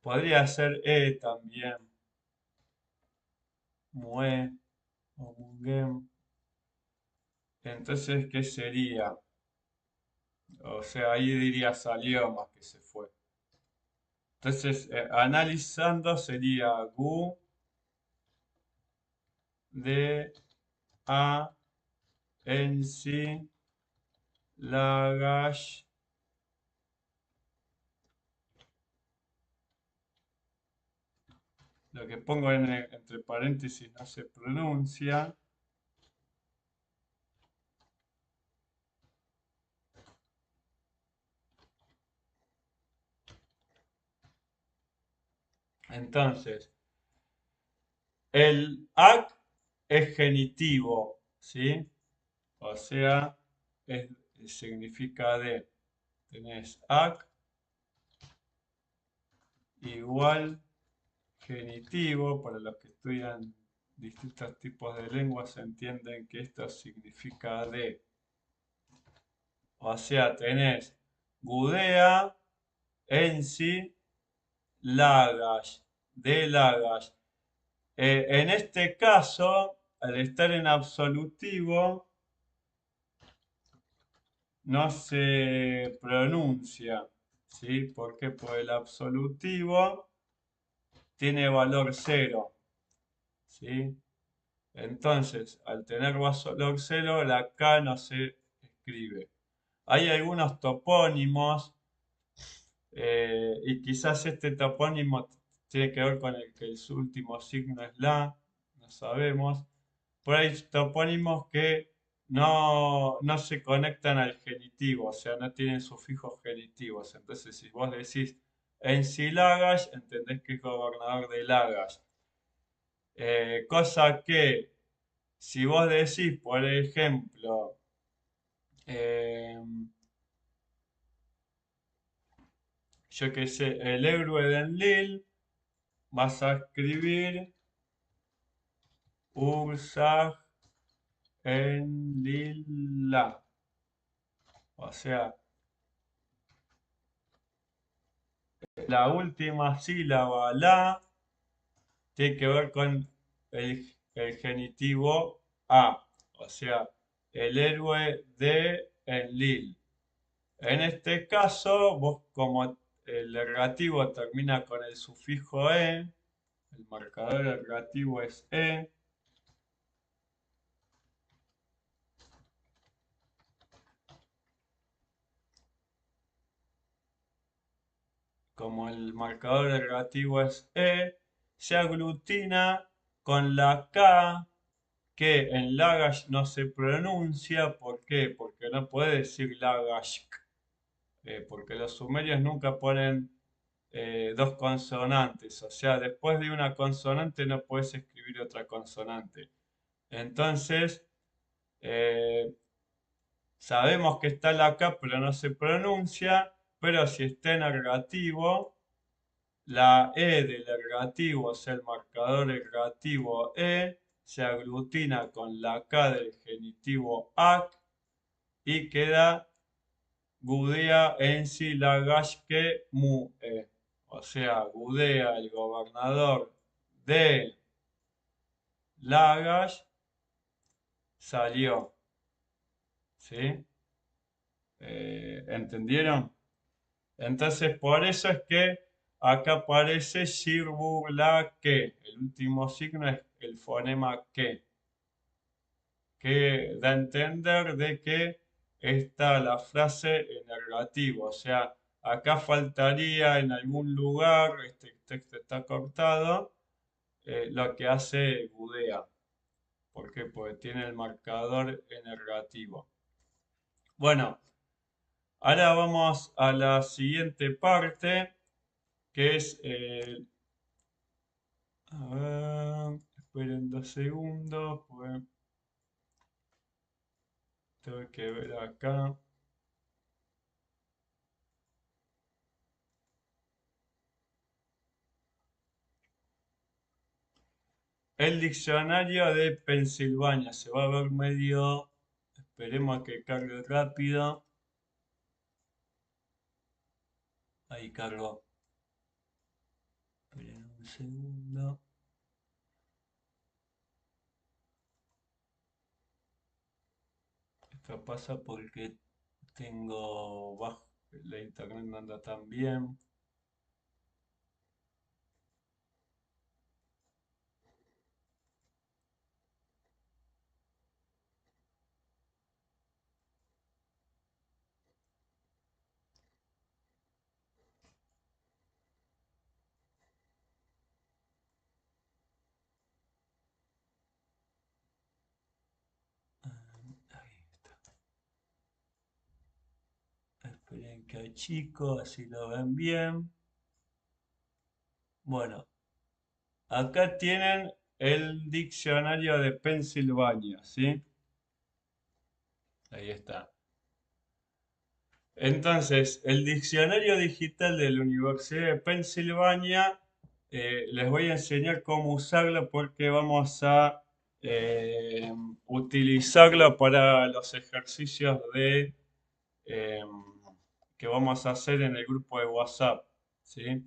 Podría ser e también, mue o mungem. Entonces, ¿qué sería? O sea, ahí diría salió más que se fue. Entonces, analizando sería gu de a en sí lagash. Lo que pongo entre paréntesis no se pronuncia. Entonces, el ac es genitivo, ¿sí? O sea, es- significa de. Tenés ac igual genitivo, para los que estudian distintos tipos de lenguas entienden que esto significa de. O sea, tenés Gudea, Ensi, Lagash, de Lagash. En este caso, al estar en absolutivo, no se pronuncia, ¿sí? Porque por el absolutivo tiene valor cero, ¿sí? Entonces, al tener valor cero, la K no se escribe. Hay algunos topónimos y quizás este topónimo tiene que ver con el que el último signo es la, no sabemos. Pero hay topónimos que no se conectan al genitivo, o sea, no tienen sufijos genitivos. Entonces, si vos decís en Lagash, entendés que es gobernador de Lagash. Cosa que, si vos decís, por ejemplo, eh, yo qué sé, el héroe de Enlil, vas a escribir Ursag Enlila. O sea, la última sílaba, la, tiene que ver con el genitivo a. O sea, el héroe de Enlil. En este caso, vos como el ergativo termina con el sufijo e, el marcador ergativo es e, como el marcador ergativo es e, se aglutina con la K que en Lagash no se pronuncia. ¿Por qué? Porque no puede decir Lagash, porque los sumerios nunca ponen dos consonantes, o sea, después de una consonante no puedes escribir otra consonante. Entonces, eh, sabemos que está la K, pero no se pronuncia, pero si está en ergativo, la E del ergativo, o sea, el marcador ergativo E, se aglutina con la K del genitivo AC y queda Gudea Ensi Lagashke Mu E. O sea, Gudea, el gobernador de Lagash, salió. ¿Sí? ¿Entendieron? Entonces, por eso es que acá aparece Shirbu la que. El último signo es el fonema que da a entender de que está la frase en negativo. O sea, acá faltaría en algún lugar, este texto está cortado, lo que hace Gudea. ¿Por qué? Porque tiene el marcador en negativo. Bueno, ahora vamos a la siguiente parte, que es, a ver, esperen 2 segundos, pues tengo que ver acá. El diccionario de Pensilvania se va a ver medio. Esperemos a que cargue rápido. Ahí cargó. Esperen un segundo. Esto pasa porque tengo bajo. La internet no anda tan bien. Ahí está. Esperen que chico, así lo ven bien. Bueno. Acá tienen el diccionario de Pensilvania, ¿sí? Ahí está. Entonces, el diccionario digital de la Universidad de Pensilvania, les voy a enseñar cómo usarlo porque vamos a eh, utilizarlo para los ejercicios eh, que vamos a hacer en el grupo de WhatsApp, ¿sí?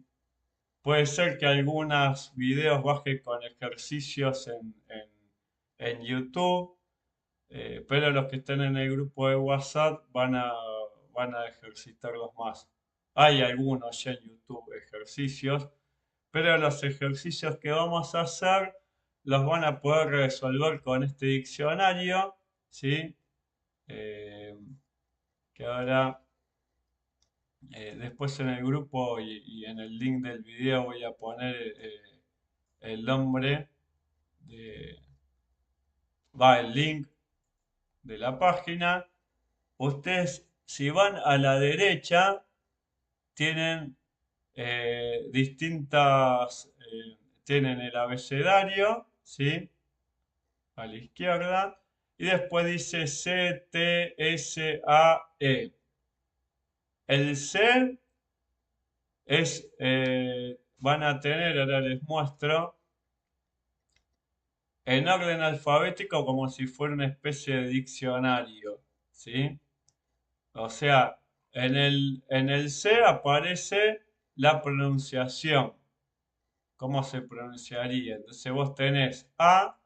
Puede ser que algunos videos baje con ejercicios en YouTube, pero los que estén en el grupo de WhatsApp van a ejercitarlos más. Hay algunos ya en YouTube ejercicios, pero los ejercicios que vamos a hacer los van a poder resolver con este diccionario, ¿sí? Eh, que ahora después en el grupo y en el link del video voy a poner el nombre de, el link de la página. Ustedes, si van a la derecha, tienen tienen el abecedario, ¿sí? A la izquierda, y después dice C, T, S, A, E. El C van a tener, ahora les muestro, en orden alfabético como si fuera una especie de diccionario, ¿sí? O sea, en el C aparece la pronunciación, cómo se pronunciaría. Entonces vos tenés A,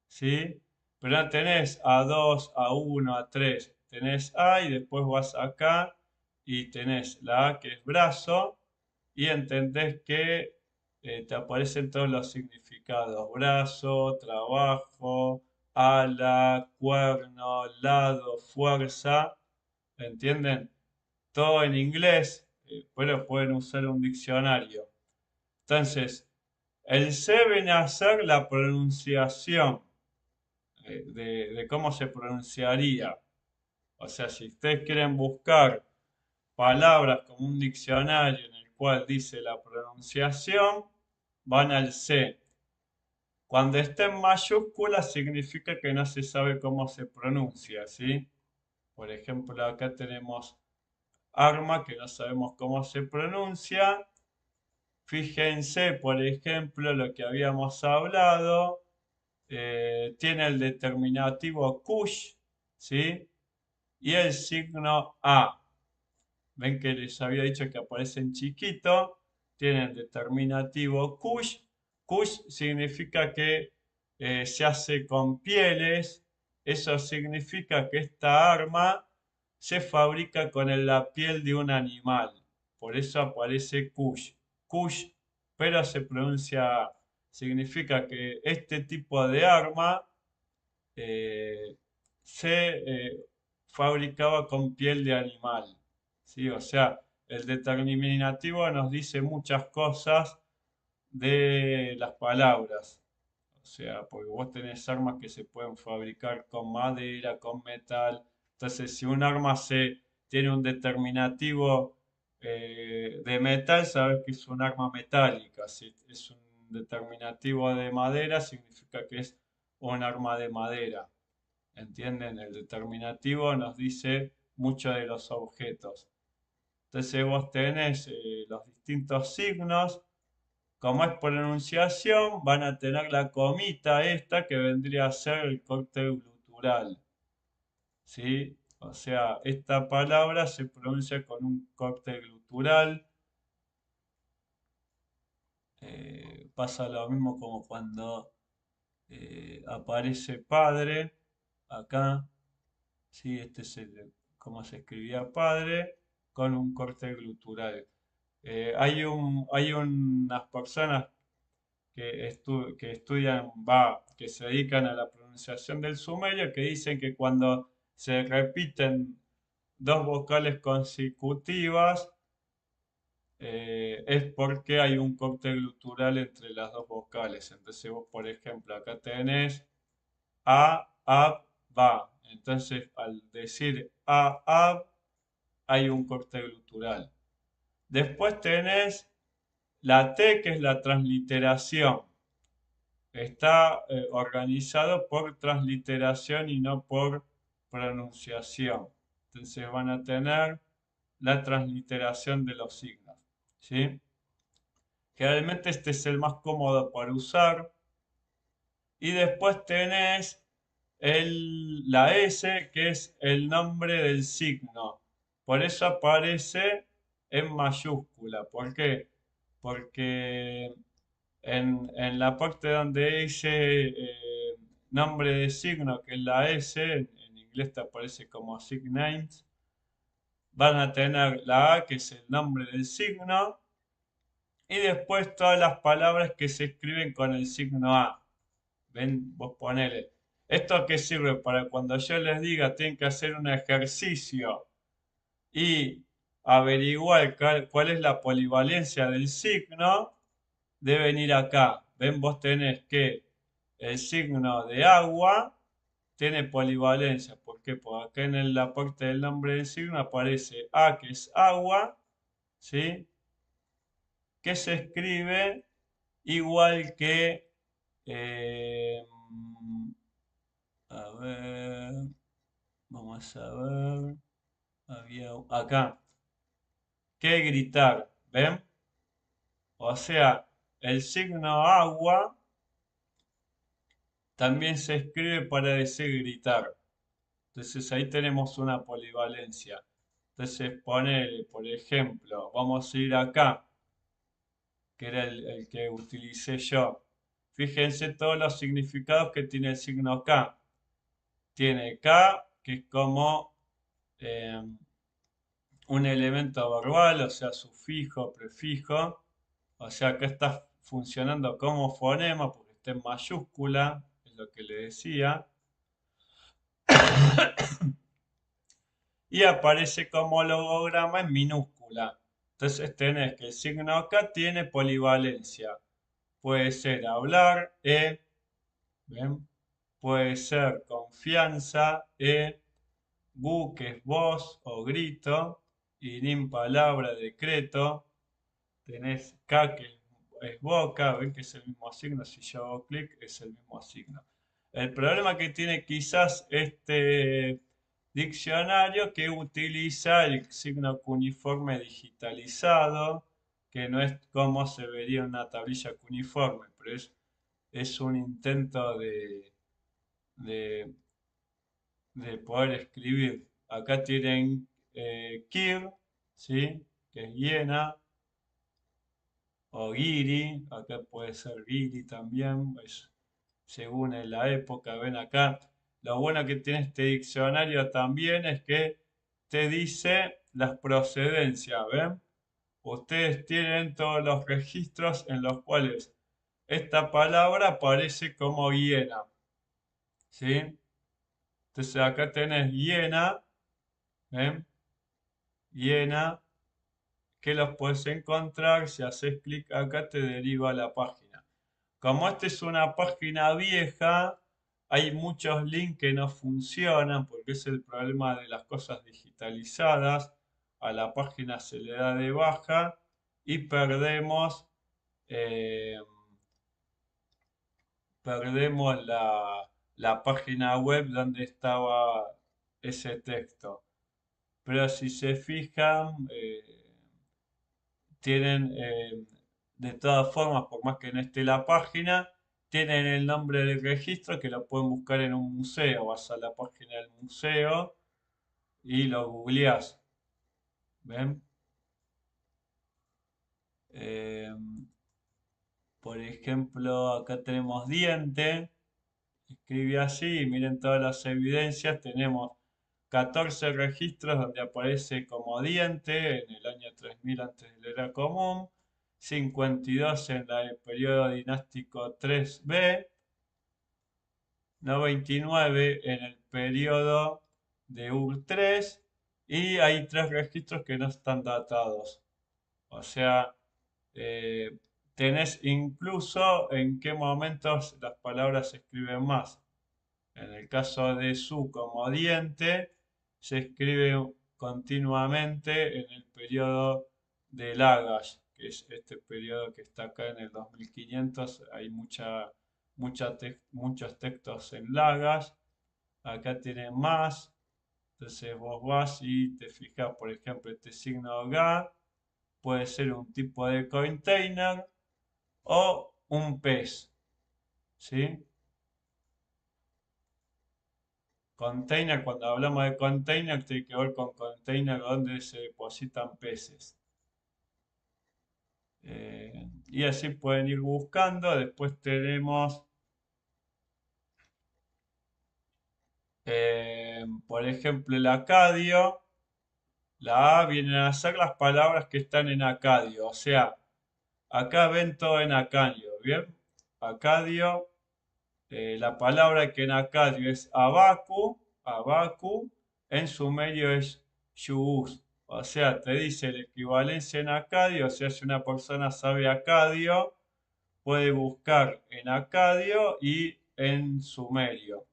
¿sí? Pero no tenés A2, A1, A3. Tenés A y después vas acá y tenés la A que es brazo y entendés que te aparecen todos los significados. Brazo, trabajo, ala, cuerno, lado, fuerza. ¿Entienden? Todo en inglés, pero pueden usar un diccionario. Entonces, el C viene a ser la pronunciación de cómo se pronunciaría. O sea, si ustedes quieren buscar palabras como un diccionario en el cual dice la pronunciación, van al C. Cuando está en mayúscula significa que no se sabe cómo se pronuncia, ¿sí? Por ejemplo, acá tenemos arma que no sabemos cómo se pronuncia. Fíjense, por ejemplo, lo que habíamos hablado. Tiene el determinativo kush, ¿sí? Y el signo A. Ven que les había dicho que aparece en chiquito. Tiene el determinativo kush. Kush significa que se hace con pieles. Eso significa que esta arma se fabrica con la piel de un animal. Por eso aparece kush. Kush, pero se pronuncia, significa que este tipo de arma eh, se fabricaba con piel de animal. ¿Sí? O sea, el determinativo nos dice muchas cosas de las palabras. O sea, porque vos tenés armas que se pueden fabricar con madera, con metal. Entonces, si un arma tiene un determinativo de metal, sabes que es un arma metálica. Si es un determinativo de madera, significa que es un arma de madera. ¿Entienden? El determinativo nos dice mucho de los objetos. Entonces vos tenés los distintos signos. Como es pronunciación, van a tener la comita esta que vendría a ser el corte glutural. ¿Sí? O sea, esta palabra se pronuncia con un corte glutural. Pasa lo mismo como cuando aparece padre acá. ¿Sí? Este es cómo se escribía padre con un corte glutural. Hay unas personas que estudian, que se dedican a la pronunciación del sumerio, que dicen que cuando se repiten dos vocales consecutivas, es porque hay un corte glutural entre las dos vocales. Entonces vos, por ejemplo, acá tenés a, ab, ba. Entonces, al decir a, ab, hay un corte glutural. Después tenés La T, que es la transliteración, está organizado por transliteración y no por pronunciación. Entonces van a tener la transliteración de los signos, ¿sí? Generalmente este es el más cómodo para usar. Y después tenés la S, que es el nombre del signo. Por eso aparece en mayúscula. ¿Por qué? Porque en la parte donde dice nombre de signo, que es la S, en inglés te aparece como signames, van a tener la A, que es el nombre del signo, y después todas las palabras que se escriben con el signo A. Ven, vos ponele. ¿Esto qué sirve? Para cuando yo les diga tienen que hacer un ejercicio y averiguar cuál es la polivalencia del signo, deben ir acá. Ven, vos tenés que el signo de agua tiene polivalencia. ¿Por qué? Porque acá en la parte del nombre del signo aparece A, que es agua, ¿sí? Que se escribe igual que, eh, a ver, vamos a ver, había acá, que gritar, ¿ven? O sea, el signo agua también se escribe para decir gritar. Entonces ahí tenemos una polivalencia. Entonces ponele, por ejemplo, vamos a ir acá, que era el que utilicé yo. Fíjense todos los significados que tiene el signo K. Tiene K, que es como eh, un elemento verbal, o sea, sufijo, prefijo. O sea, que está funcionando como fonema porque está en mayúscula, es lo que le decía. Y aparece como logograma en minúscula. Entonces tenés que el signo acá tiene polivalencia. Puede ser hablar, ¿ven? Puede ser confianza, gu, que es voz o grito, y nin, palabra, decreto. Tenés K, que es boca, ven que es el mismo signo, si yo hago clic es el mismo signo. El problema que tiene quizás este diccionario que utiliza el signo cuneiforme digitalizado, que no es como se vería en una tablilla cuneiforme, pero es un intento de, de poder escribir. Acá tienen Kir, ¿sí? Que es hiena, o Giri, acá puede ser Giri también, según en la época, ven acá. Lo bueno que tiene este diccionario también es que te dice las procedencias, ¿ven? Ustedes tienen todos los registros en los cuales esta palabra aparece como hiena, ¿sí? Entonces acá tenés hiena, ¿ven? Hiena, que los puedes encontrar, si haces clic acá te deriva a la página. Como esta es una página vieja, hay muchos links que no funcionan porque es el problema de las cosas digitalizadas. A la página se le da de baja y eh, perdemos la página web donde estaba ese texto. Pero si se fijan, tienen, de todas formas, por más que no esté la página, tienen el nombre del registro que lo pueden buscar en un museo. Vas a la página del museo y lo googleás. ¿Ven? Eh, por ejemplo, acá tenemos diente. Escribí así y miren todas las evidencias. Tenemos 14 registros donde aparece como diente en el año 3000 antes de la era común, 52 en el periodo dinástico 3B, 99 en el periodo de Ur 3 y hay 3 registros que no están datados. O sea, eh, tenés incluso en qué momentos las palabras se escriben más. En el caso de su como diente, se escribe continuamente en el periodo de Lagash, que es este periodo que está acá en el 2500. Hay muchos textos en Lagash. Acá tiene más. Entonces vos vas y te fijas, por ejemplo, este signo Ga puede ser un tipo de container o un pez, ¿sí? Container, cuando hablamos de container, tiene que ver con container donde se depositan peces. Y así pueden ir buscando. Después tenemos, por ejemplo, el acadio. La A vienen a ser las palabras que están en acadio. O sea, acá ven todo en acadio, ¿bien? Acadio, la palabra que en acadio es abacu, abacu, en sumerio es yuus. O sea, te dice la equivalencia en acadio. O sea, si una persona sabe acadio, puede buscar en acadio y en sumerio.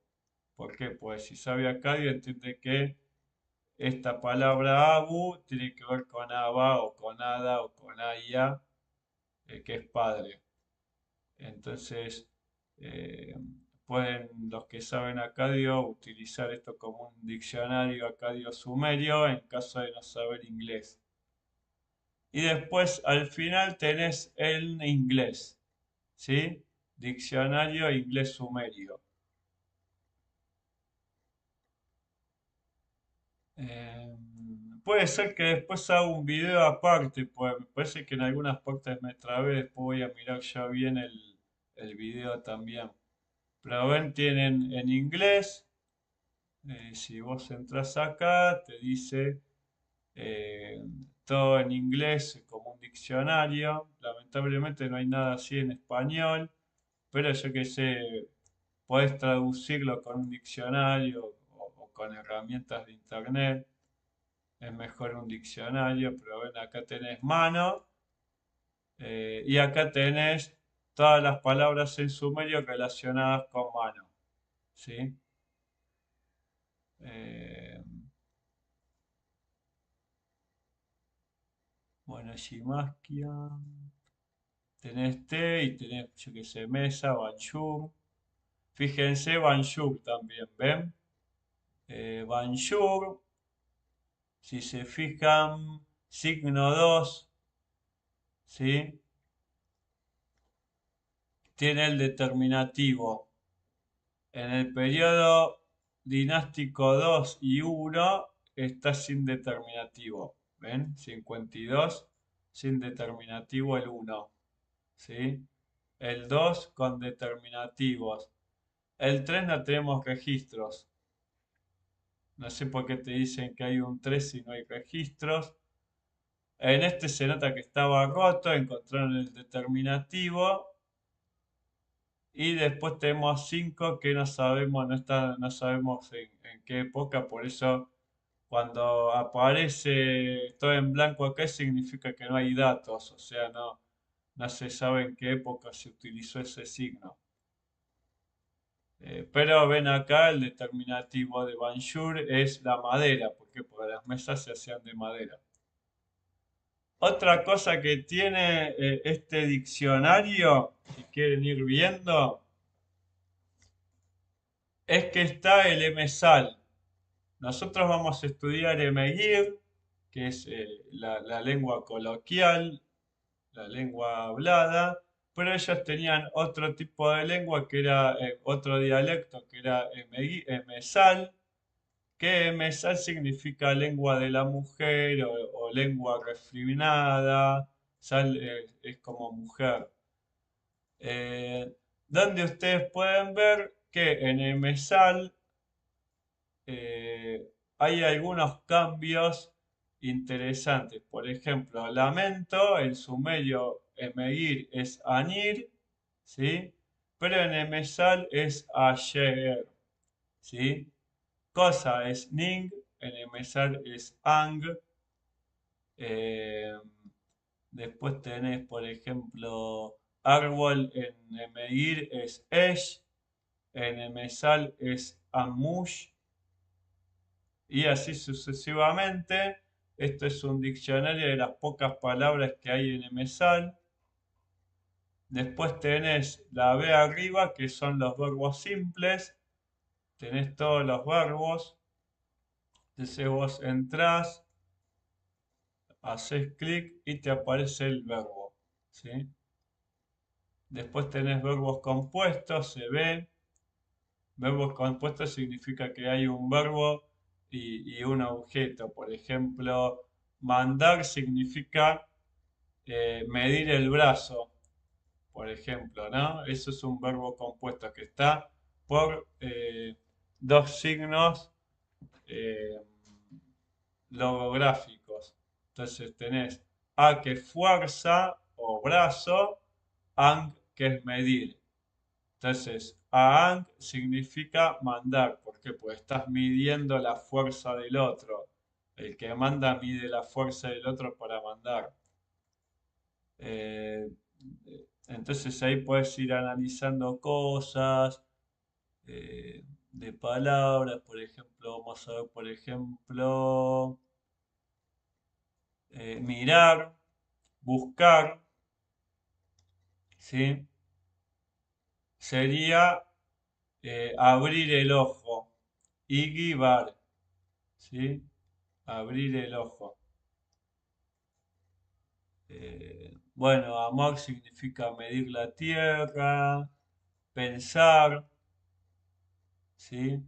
¿Por qué? Pues si sabe acadio, entiende que esta palabra abu tiene que ver con aba o con ada o con aya, que es padre. Entonces, eh, pueden los que saben acadio utilizar esto como un diccionario acadio sumerio en caso de no saber inglés. Y después al final tenés el inglés, ¿sí? Diccionario inglés sumerio. Eh, Puede ser que después haga un video aparte, pues me parece que en algunas partes me trabé, después voy a mirar ya bien el video también. Pero ven, tienen en inglés, si vos entras acá, te dice eh, todo en inglés como un diccionario. Lamentablemente no hay nada así en español, pero yo que sé, podés traducirlo con un diccionario o con herramientas de internet. Es mejor un diccionario, pero ven, acá tenés mano, y acá tenés todas las palabras en sumerio relacionadas con mano, ¿sí? Eh, bueno, Shimaskia, tenés té y tenés, yo qué sé, mesa, Banjur. Fíjense, Banjur también, ¿ven? Banjur, si se fijan, signo 2, ¿sí? Tiene el determinativo. En el periodo dinástico 2 y 1 está sin determinativo. ¿Ven? 52 sin determinativo el 1. ¿Sí? El 2 con determinativos. El 3 no tenemos registros. No sé por qué te dicen que hay un 3 si no hay registros. En este se nota que estaba roto, encontraron el determinativo. Y después tenemos 5 que no sabemos, no sabemos en qué época, por eso cuando aparece todo en blanco acá significa que no hay datos, o sea, no se sabe en qué época se utilizó ese signo. Pero ven acá el determinativo de Banjur es la madera, porque las mesas se hacían de madera. Otra cosa que tiene este diccionario, si quieren ir viendo, es que está el MSAL. Nosotros vamos a estudiar Emeguir, que es la lengua coloquial, la lengua hablada, pero ellos tenían otro tipo de lengua que era otro dialecto que era Emesal, que Emesal significa lengua de la mujer o lengua refinada, sal es como mujer. Donde ustedes pueden ver que en Emesal hay algunos cambios interesantes. Por ejemplo, lamento, en sumerio emeir es anir, ¿sí? Pero en emesal es ayer, ¿sí? Cosa es ning, en emesal es ang. eh, Después tenés, por ejemplo, árbol en emeir es esh, en emesal es amush, y así sucesivamente. Esto es un diccionario de las pocas palabras que hay en MSAL. Después tenés la B arriba, que son los verbos simples. Tenés todos los verbos. Entonces vos entrás, haces clic y te aparece el verbo. ¿Sí? Después tenés verbos compuestos, se ve. Verbos compuestos significa que hay un verbo y un objeto. Por ejemplo, mandar significa medir el brazo, por ejemplo, ¿no? Eso es un verbo compuesto que está por dos signos eh, logográficos. Entonces tenés a que es fuerza o brazo, ang que es medir. Entonces, aang significa mandar. ¿Por qué? Pues estás midiendo la fuerza del otro. El que manda mide la fuerza del otro para mandar. Eh, entonces ahí puedes ir analizando cosas de palabras. Por ejemplo, vamos a ver, por ejemplo, mirar, buscar, ¿sí? Sería abrir el ojo. Y guibar, ¿sí? Abrir el ojo. Bueno, amor significa medir la tierra, pensar, ¿sí?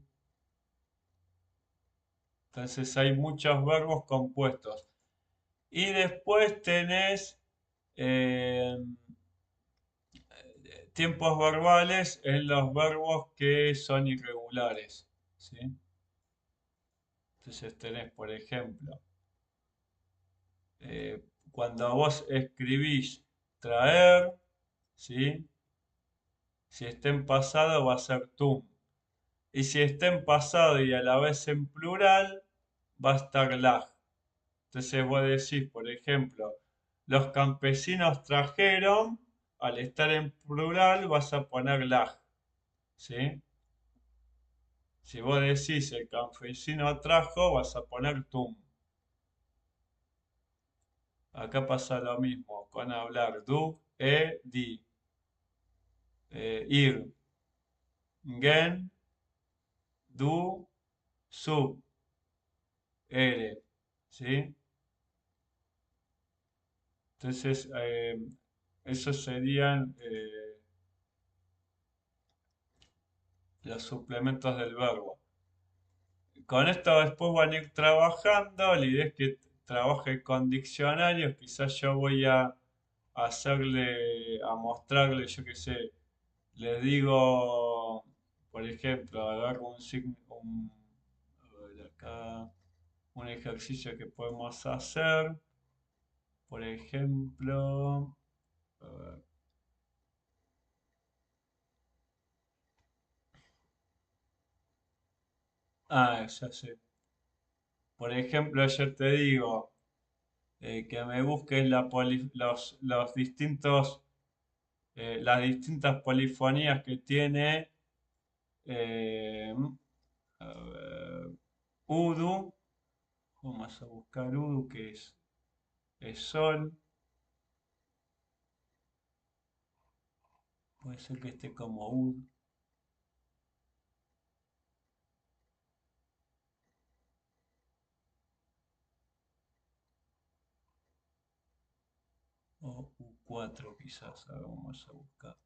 Entonces hay muchos verbos compuestos. Y después tenés eh, tiempos verbales en los verbos que son irregulares, ¿sí? Entonces tenés, por ejemplo, cuando vos escribís traer, ¿sí? Si está en pasado va a ser tú. Y si está en pasado y a la vez en plural, va a estar lag. Entonces vos decís, por ejemplo, los campesinos trajeron, al estar en plural vas a poner lag. ¿Sí? Si vos decís el campesino trajo, vas a poner tum. Acá pasa lo mismo con hablar du, di. Ir, gen, du, su, ere. ¿Sí? Entonces, esos serían los suplementos del verbo. Con esto después van a ir trabajando. La idea es que trabaje con diccionarios. Quizás yo voy a hacerle, a mostrarle, yo qué sé, le digo, por ejemplo, agarro un signo, a ver acá, un ejercicio que podemos hacer. Por ejemplo, a ver, ya sé. Por ejemplo, yo te digo que me busques los distintos, las distintas polifonías que tiene a ver, Udu. Vamos a buscar Udu, que es Sol. Puede ser que esté como Ud o U4 quizás. A ver, vamos a buscar.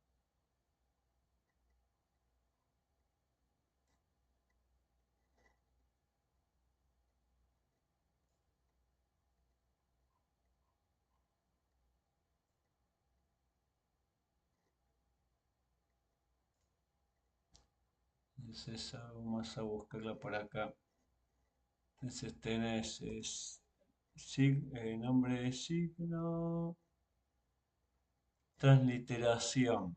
Entonces, vamos a buscarla por acá. Entonces tenés nombre de signo, transliteración.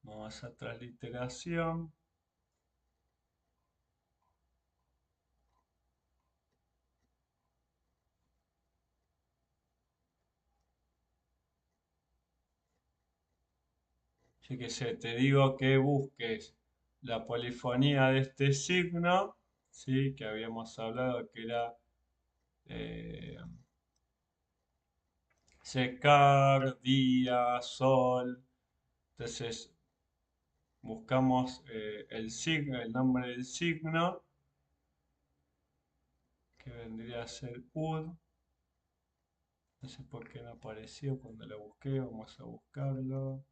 Vamos a transliteración. Yo qué sé, te digo que busques la polifonía de este signo, ¿sí? Que habíamos hablado que era eh, secar, día, sol. Entonces buscamos el signo, el nombre del signo, que vendría a ser UD. No sé por qué no apareció cuando lo busqué. Vamos a buscarlo.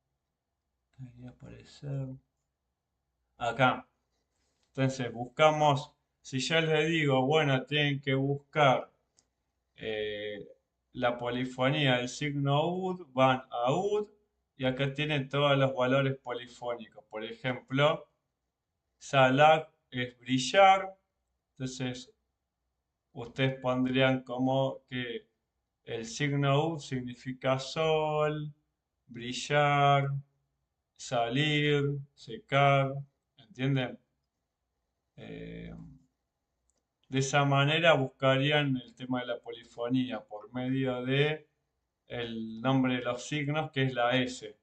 Debería aparecer. Acá. Entonces buscamos. Si ya les digo, bueno, tienen que buscar eh, la polifonía del signo UD, van a UD y acá tienen todos los valores polifónicos. Por ejemplo, Salak es brillar. Entonces ustedes pondrían como que el signo U significa sol, brillar, salir, secar, ¿entienden? Eh, de esa manera buscarían el tema de la polifonía por medio de el nombre de los signos, que es la S.